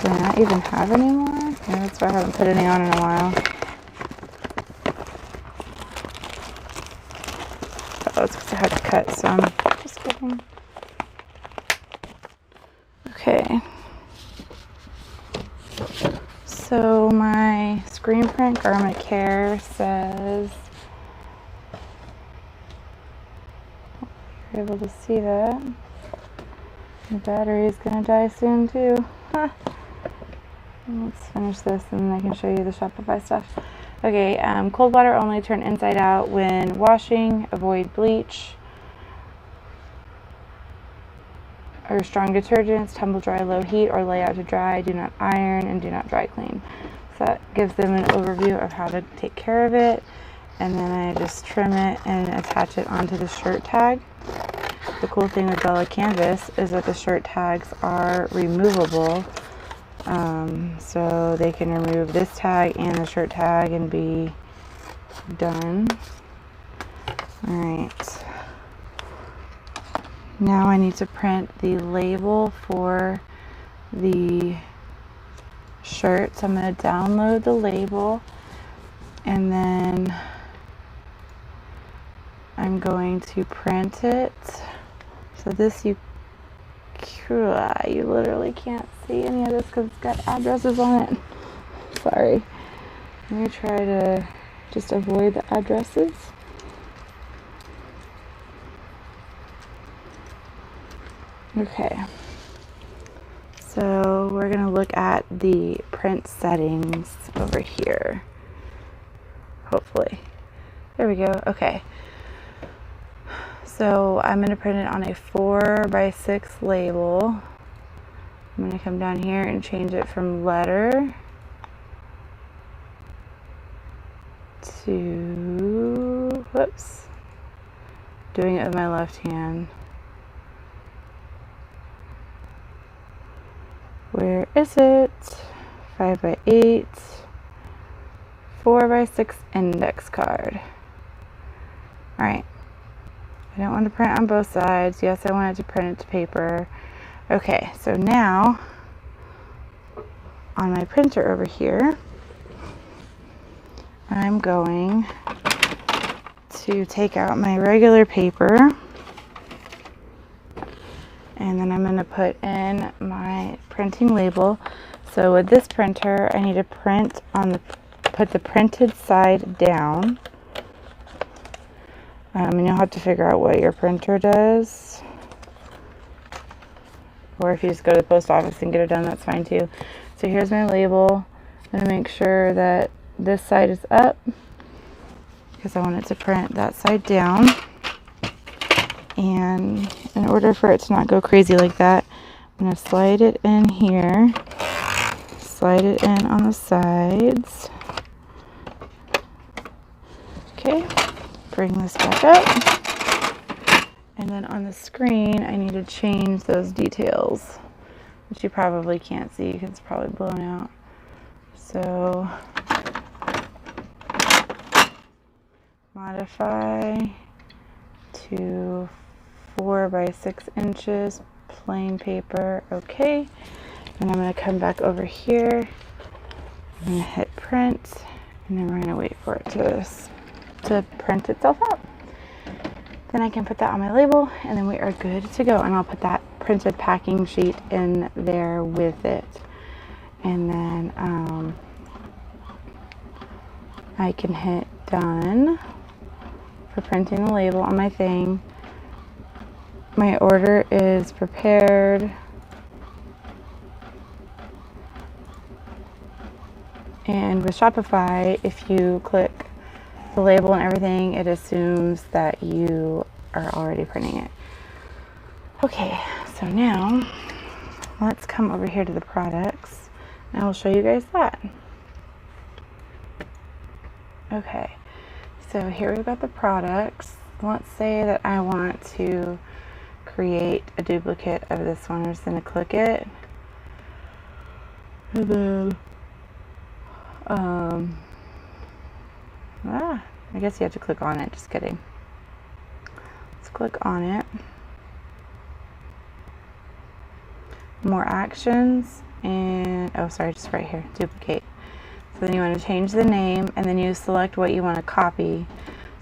Speaker 1: Do I not even have any more? Yeah, that's why I haven't put any on in a while. Oh, it's because I had to cut some. Just kidding. Okay. So my Screenprint garment care says, you're able to see that. The battery is going to die soon too. Let's finish this and then I can show you the Shopify stuff. Okay, cold water only, turn inside out when washing, avoid bleach or strong detergents, tumble dry, low heat, or lay out to dry, do not iron, and do not dry clean. So that gives them an overview of how to take care of it, and then I just trim it and attach it onto the shirt tag. The cool thing with Bella Canvas is that the shirt tags are removable, so they can remove this tag and the shirt tag and be done. Alright. Now I need to print the label for the shirt. So I'm going to download the label and then I'm going to print it. So this you literally can't see any of this because it's got addresses on it. Sorry. Let me try to just avoid the addresses. Okay, so we're going to look at the print settings over here, hopefully. There we go. Okay, so I'm going to print it on a 4x6 label. I'm going to come down here and change it from letter to, whoops, doing it with my left hand. Where is it? 5x8, 4x6 index card. Alright. I don't want to print on both sides. Yes, I wanted to print it to paper. Okay, so now on my printer over here, I'm going to take out my regular paper. And then I'm going to put in my printing label. So with this printer, I need to print on the, put the printed side down. And you'll have to figure out what your printer does. Or if you just go to the post office and get it done, that's fine too. So here's my label. I'm going to make sure that this side is up because I want it to print that side down. And in order for it to not go crazy like that, I'm going to slide it in here, slide it in on the sides. Okay, bring this back up. And then on the screen, I need to change those details, which you probably can't see because it's probably blown out. So, modify to 4x6 inches, plain paper, okay. And I'm going to come back over here, I'm going to hit print, and then we're going to wait for it to print itself out. Then I can put that on my label, and then we are good to go. And I'll put that printed packing sheet in there with it. And then I can hit done for printing the label on my thing. My order is prepared. And with Shopify, if you click the label and everything, it assumes that you are already printing it. Okay, so now let's come over here to the products and I will show you guys that. Okay, so here we've got the products. Let's say that I want to create a duplicate of this one. I'm just going to click it. And then I guess you have to click on it. Just kidding. Let's click on it. More actions, and oh, sorry, just right here, duplicate. So then you want to change the name, and then you select what you want to copy.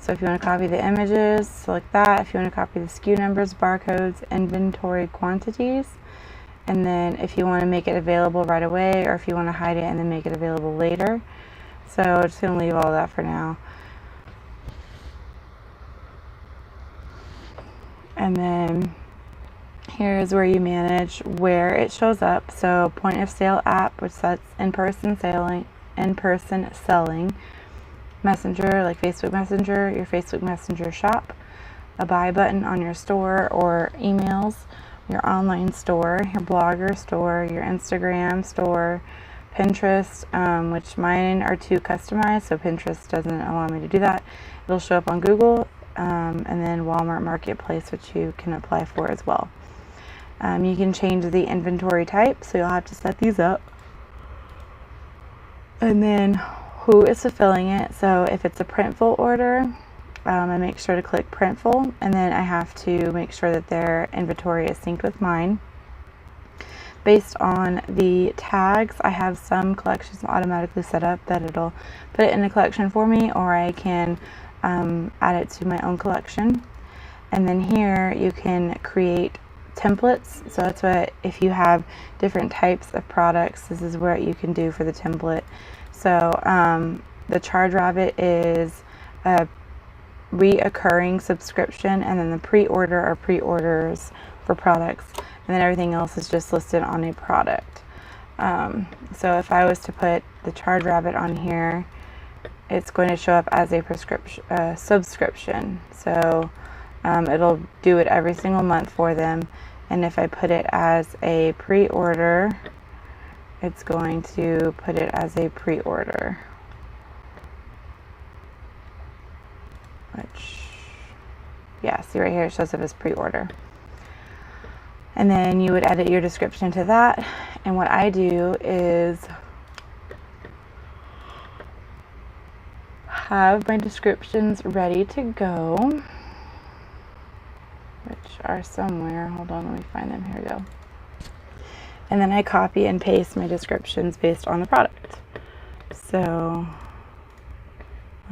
Speaker 1: So if you want to copy the images, select that. If you want to copy the SKU numbers, barcodes, inventory quantities, and then if you want to make it available right away, or if you want to hide it and then make it available later. So I'm just going to leave all that for now. And then here's where you manage where it shows up. So point of sale app, which sets in-person selling, Messenger, like Facebook Messenger, your Facebook Messenger shop, a buy button on your store or emails, your online store, your blogger store, your Instagram store, Pinterest, which mine are too customized, so Pinterest doesn't allow me to do that. It'll show up on Google, and then Walmart Marketplace, which you can apply for as well. You can change the inventory type, so you'll have to set these up. And then who is fulfilling it. So if it's a Printful order, I make sure to click Printful, and then I have to make sure that their inventory is synced with mine. Based on the tags, I have some collections automatically set up that it'll put it in a collection for me, or I can add it to my own collection. And then here you can create templates. So that's what, if you have different types of products, this is what you can do for the template. So the Charge Rabbit is a reoccurring subscription, and then the pre-order are pre-orders for products, and then everything else is just listed on a product. So if I was to put the Charge Rabbit on here, it's going to show up as a subscription. So it'll do it every single month for them. And if I put it as a pre-order, it's going to put it as a pre-order. Which, yeah, see right here, it shows up as pre-order. And then you would edit your description to that. And what I do is have my descriptions ready to go, which are somewhere. Hold on, let me find them. Here we go. And then I copy and paste my descriptions based on the product. So,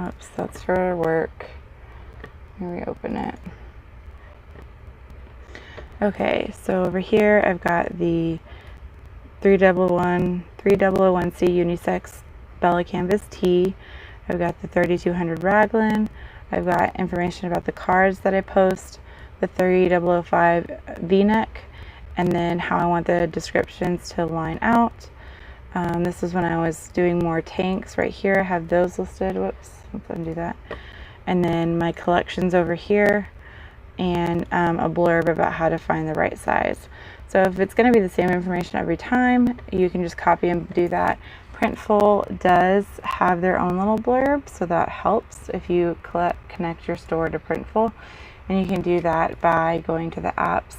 Speaker 1: oops, that's for work. Here we open it. Okay, so over here I've got the 3001C unisex Bella Canvas tee. I've got the 3200 raglan. I've got information about the cards that I post, the 3005 V-neck, and then how I want the descriptions to line out. This is when I was doing more tanks. Right here I have those listed. Whoops, let's undo that. And then my collections over here, and a blurb about how to find the right size. So if it's going to be the same information every time, you can just copy and do that. Printful does have their own little blurb, so that helps if you connect your store to Printful. And you can do that by going to the apps,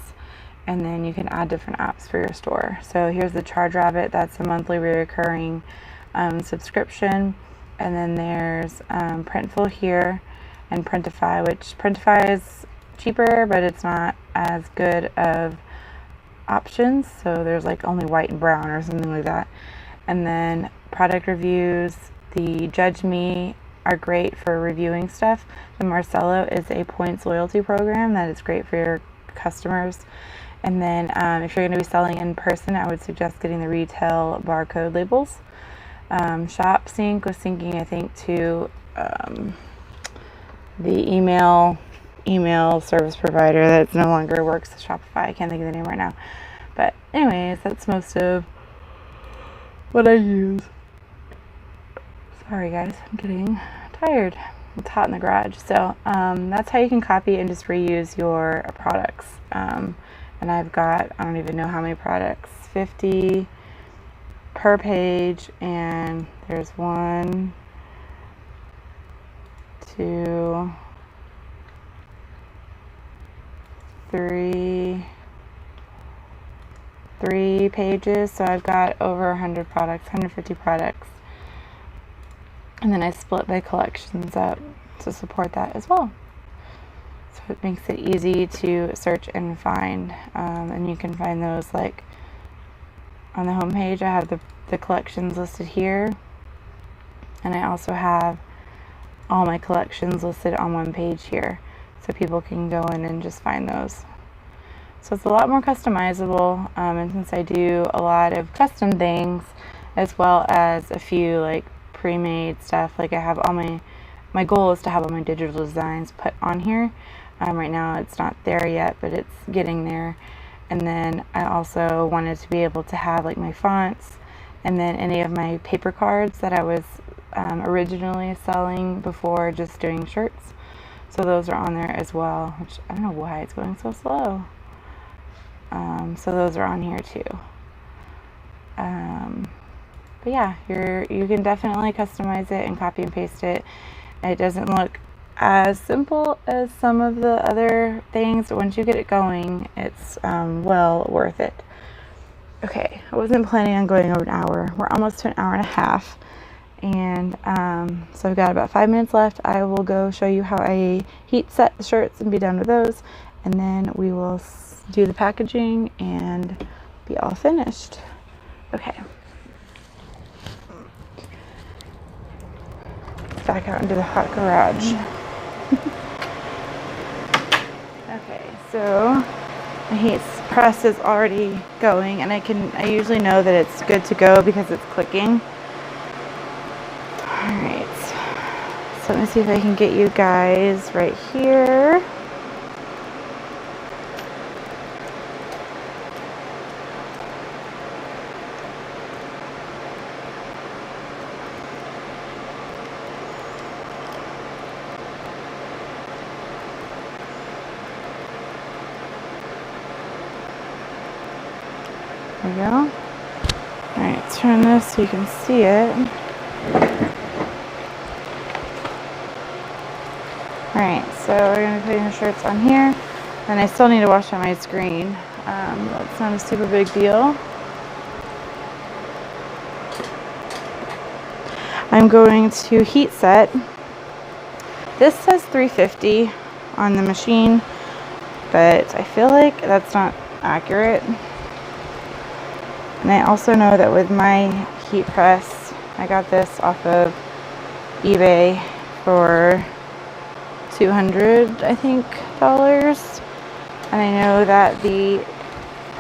Speaker 1: and then you can add different apps for your store. So here's the Charge Rabbit. That's a monthly recurring subscription. And then there's Printful here, and Printify, which Printify is cheaper, but it's not as good of options. So there's like only white and brown or something like that. And then product reviews, the Judge Me are great for reviewing stuff. The Marcello is a points loyalty program that is great for your customers. And then if you're going to be selling in person, I would suggest getting the retail barcode labels. Shop Sync was syncing, I think, to the email service provider that no longer works with Shopify. I can't think of the name right now. But anyways, that's most of what I use. Sorry guys, I'm getting tired. It's hot in the garage. So that's how you can copy and just reuse your products. And I've got, I don't even know how many products, 50 per page, and there's 1, 2, 3 pages. So I've got over 100 products, 150 products. And then I split my collections up to support that as well. So it makes it easy to search and find. And you can find those like on the home page. I have the collections listed here. And I also have all my collections listed on one page here. So people can go in and just find those. So it's a lot more customizable. And since I do a lot of custom things, as well as a few like pre-made stuff, like I have all my goal is to have all my digital designs put on here. Right now it's not there yet, but it's getting there. And then I also wanted to be able to have like my fonts, and then any of my paper cards that I was originally selling before just doing shirts. So those are on there as well, which I don't know why it's going so slow. So those are on here too. But yeah, you can definitely customize it and copy and paste it. It doesn't look as simple as some of the other things, but once you get it going, it's well worth it. Okay, I wasn't planning on going over an hour. We're almost to an hour and a half. And so I've got about 5 minutes left. I will go show you how I heat set the shirts and be done with those. And then we will do the packaging and be all finished. Okay. Back out into the hot garage. Okay, so my heat press is already going, and I usually know that it's good to go because it's clicking. Alright, so let me see if I can get you guys right here. There we go. Alright, turn this so you can see it. Alright, so we're going to be putting the shirts on here. And I still need to wash out my screen. That's not a super big deal. I'm going to heat set. This says 350 on the machine, but I feel like that's not accurate. And I also know that with my heat press, I got this off of eBay for $200, I think, dollars. And I know that the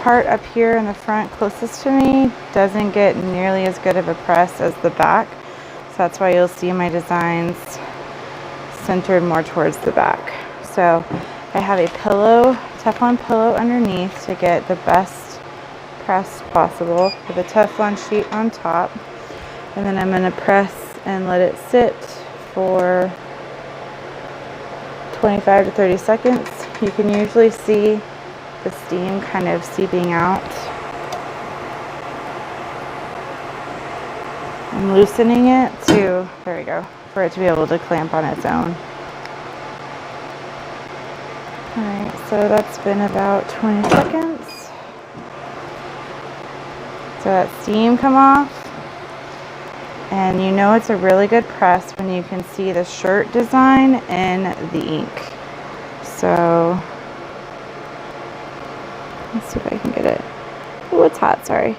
Speaker 1: part up here in the front closest to me doesn't get nearly as good of a press as the back. So that's why you'll see my designs centered more towards the back. So I have a pillow, Teflon pillow underneath to get the best press possible with a Teflon sheet on top. And then I'm going to press and let it sit for 25 to 30 seconds. You can usually see the steam kind of seeping out. I'm loosening it to, there we go, for it to be able to clamp on its own. Alright, so that's been about 20 seconds. So that steam come off. And you know it's a really good press when you can see the shirt design in the ink. So let's see if I can get it. Oh, it's hot, sorry.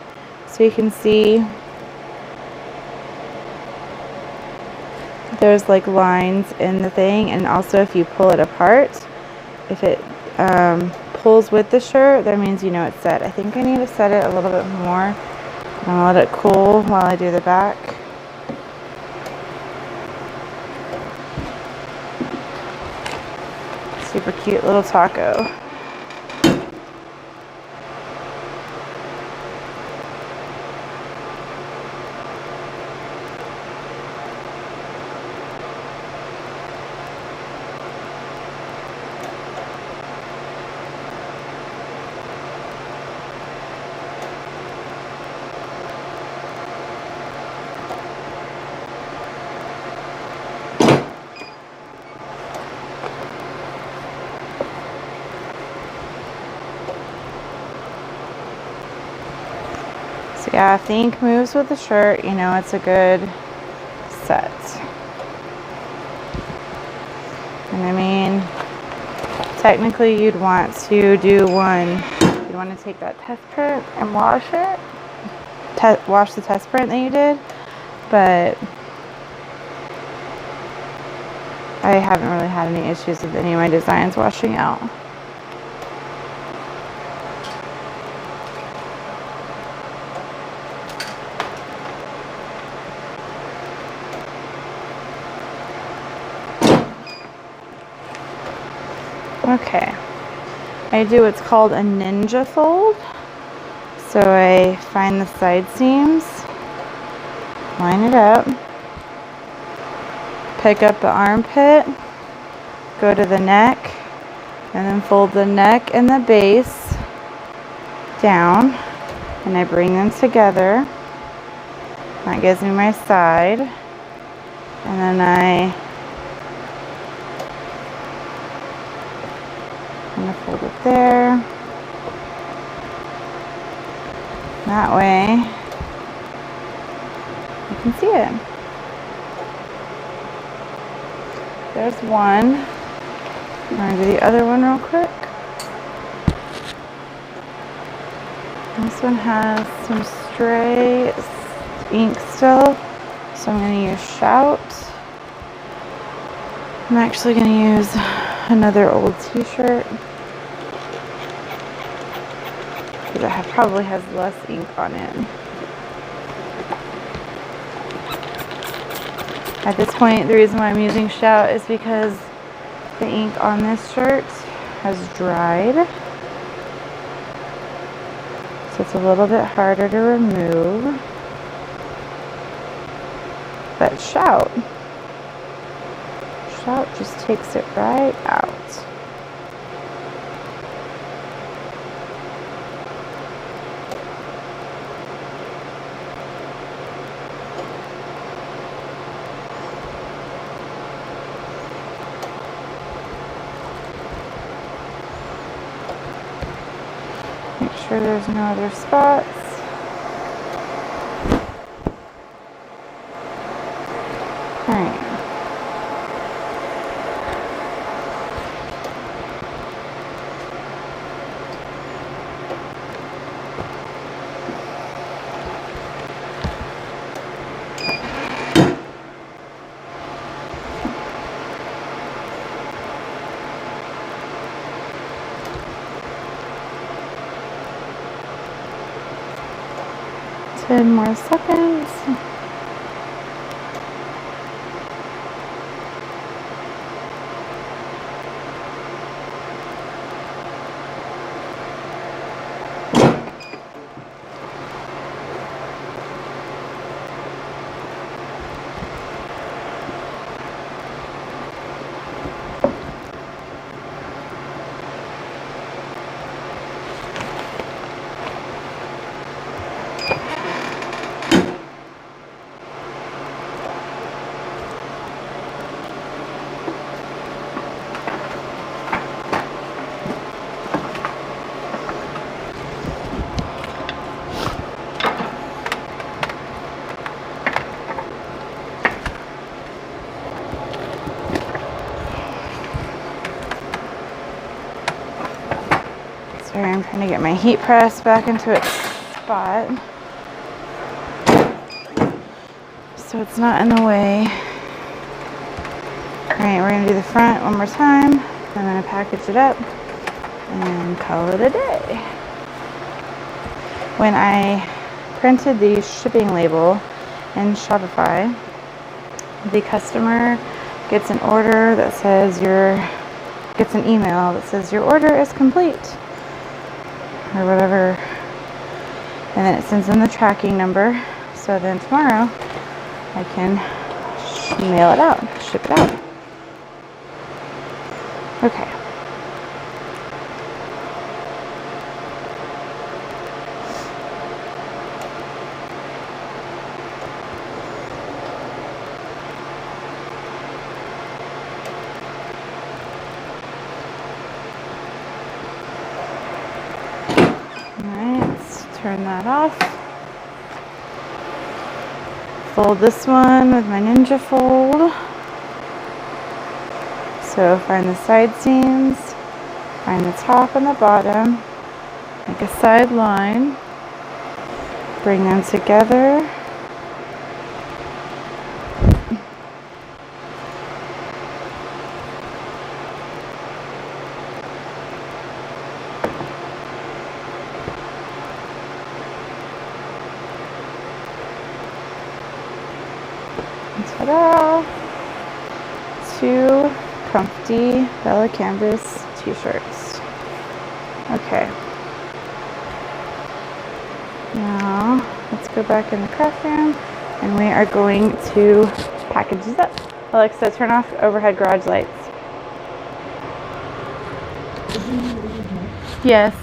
Speaker 1: So you can see there's like lines in the thing, and also if you pull it apart, if it pulls with the shirt, that means you know it's set. I think I need to set it a little bit more. I'll let it cool while I do the back. Super cute little taco. So yeah, if the ink moves with the shirt, you know it's a good set.
Speaker 3: And I mean, technically you'd want to do one. You'd want to take that test print and wash it. Wash the test print that you did. But I haven't really had any issues with any of my designs washing out. Okay, I do what's called a ninja fold. So I find the side seams, line it up, pick up the armpit, go to the neck, and then fold the neck and the base down, and I bring them together. That gives me my side, and then I'm going to fold it there. That way you can see it. There's one. I'm going to do the other one real quick. This one has some stray ink still, so I'm going to use Shout. I'm actually going to use another old t-shirt because it probably has less ink on it. At this point, the reason why I'm using Shout is because the ink on this shirt has dried, so it's a little bit harder to remove. But Shout just takes it right out. Make sure there's no other spots. Alright. Ten more seconds. Sorry, I'm trying to get my heat press back into its spot so it's not in the way. Alright, we're going to do the front one more time. I'm going to package it up and call it a day. When I printed the shipping label in Shopify, the customer gets an order that says gets an email that says your order is complete, or whatever, and then it sends them the tracking number, so then tomorrow I can mail it out, ship it out. Okay. Turn that off. Fold this one with my ninja fold. So find the side seams, find the top and the bottom, make a side line, bring them together, ta-da! 2 comfy Bella Canvas t-shirts. Okay. Now, let's go back in the craft room and we are going to package these up. Alexa, turn off overhead garage lights. Yes.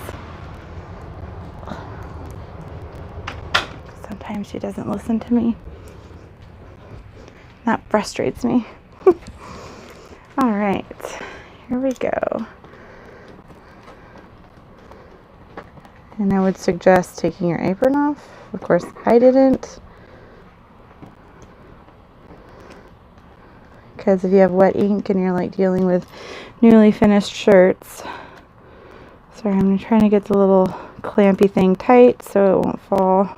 Speaker 3: Sometimes she doesn't listen to me. That frustrates me. All right, here we go. And I would suggest taking your apron off. Of course, I didn't. Because if you have wet ink and you're like dealing with newly finished shirts. Sorry, I'm trying to get the little clampy thing tight so it won't fall.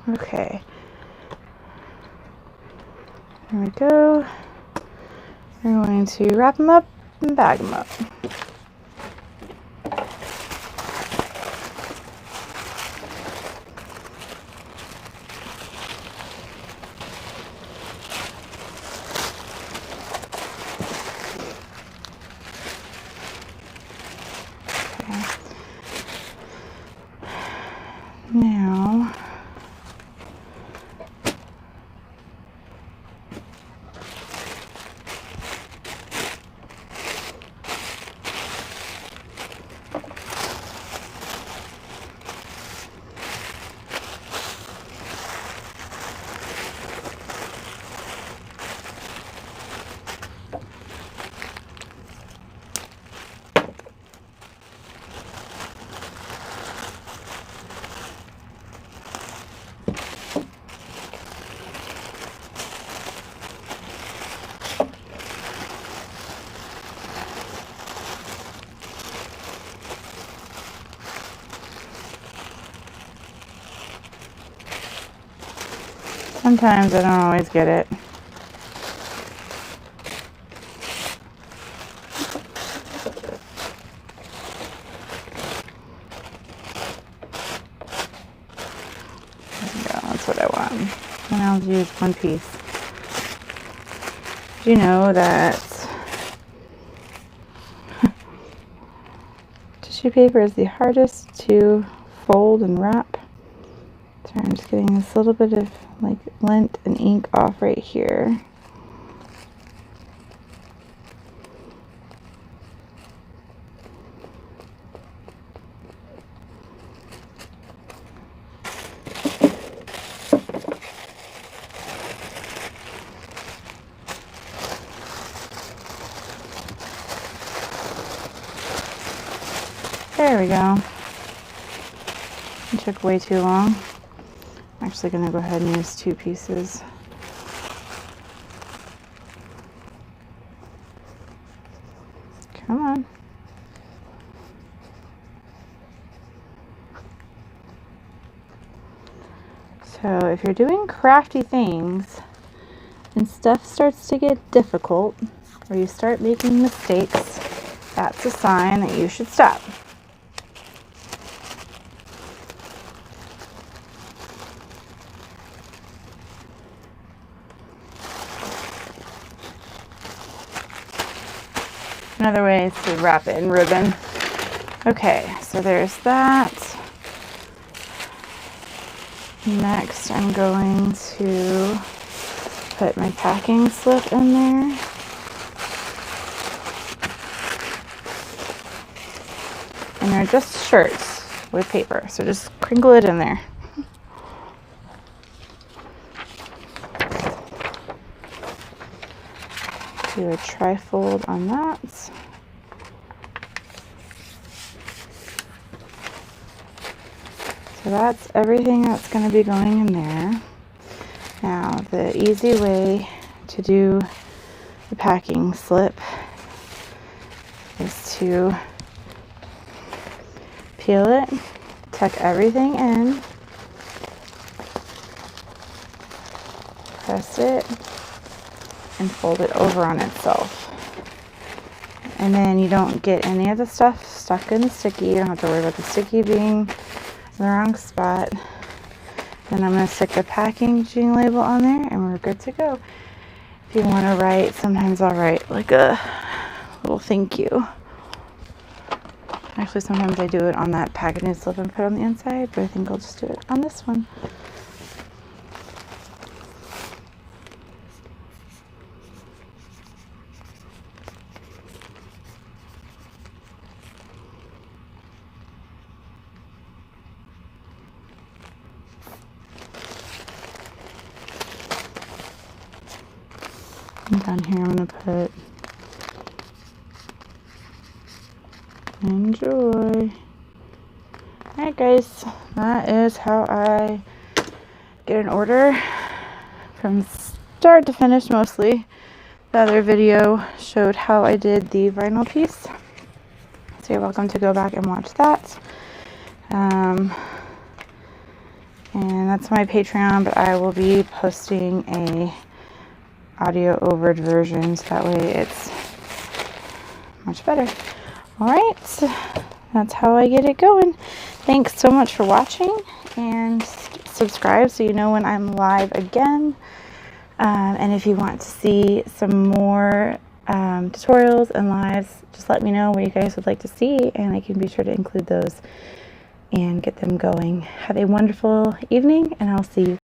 Speaker 3: Okay. There we go. We're going to wrap them up and bag them up. Okay. Now, sometimes I don't always get it. There we go, that's what I want. And I'll use one piece. Do you know that tissue paper is the hardest to fold and wrap? Sorry, I'm just getting this little bit of like lint and ink off right here. There we go. It took way too long. I'm actually going to go ahead and use 2 pieces. Come on. So if you're doing crafty things and stuff starts to get difficult or you start making mistakes, that's a sign that you should stop. Another way is to wrap it in ribbon. Okay, so there's that. Next, I'm going to put my packing slip in there. And they're just shirts with paper, so just crinkle it in there. Do a tri-fold on that. So that's everything that's going to be going in there. Now, the easy way to do the packing slip is to peel it, tuck everything in, press it, and fold it over on itself. And then you don't get any of the stuff stuck in the sticky. You don't have to worry about the sticky being in the wrong spot. Then I'm going to stick the packaging label on there and we're good to go. If you want to write, sometimes I'll write like a little thank you. Actually, sometimes I do it on that packaging slip and put it on the inside, but I think I'll just do it on this one. And down here I'm going to put enjoy. Alright guys, that is how I get an order from start to finish mostly. The other video showed how I did the vinyl piece. So you're welcome to go back and watch that. And that's my Patreon, but I will be posting a audio overed version so that way it's much better. Alright, that's how I get it going. Thanks so much for watching, and subscribe so you know when I'm live again. And if you want to see some more tutorials and lives, just let me know what you guys would like to see and I can be sure to include those and get them going. Have a wonderful evening and I'll see you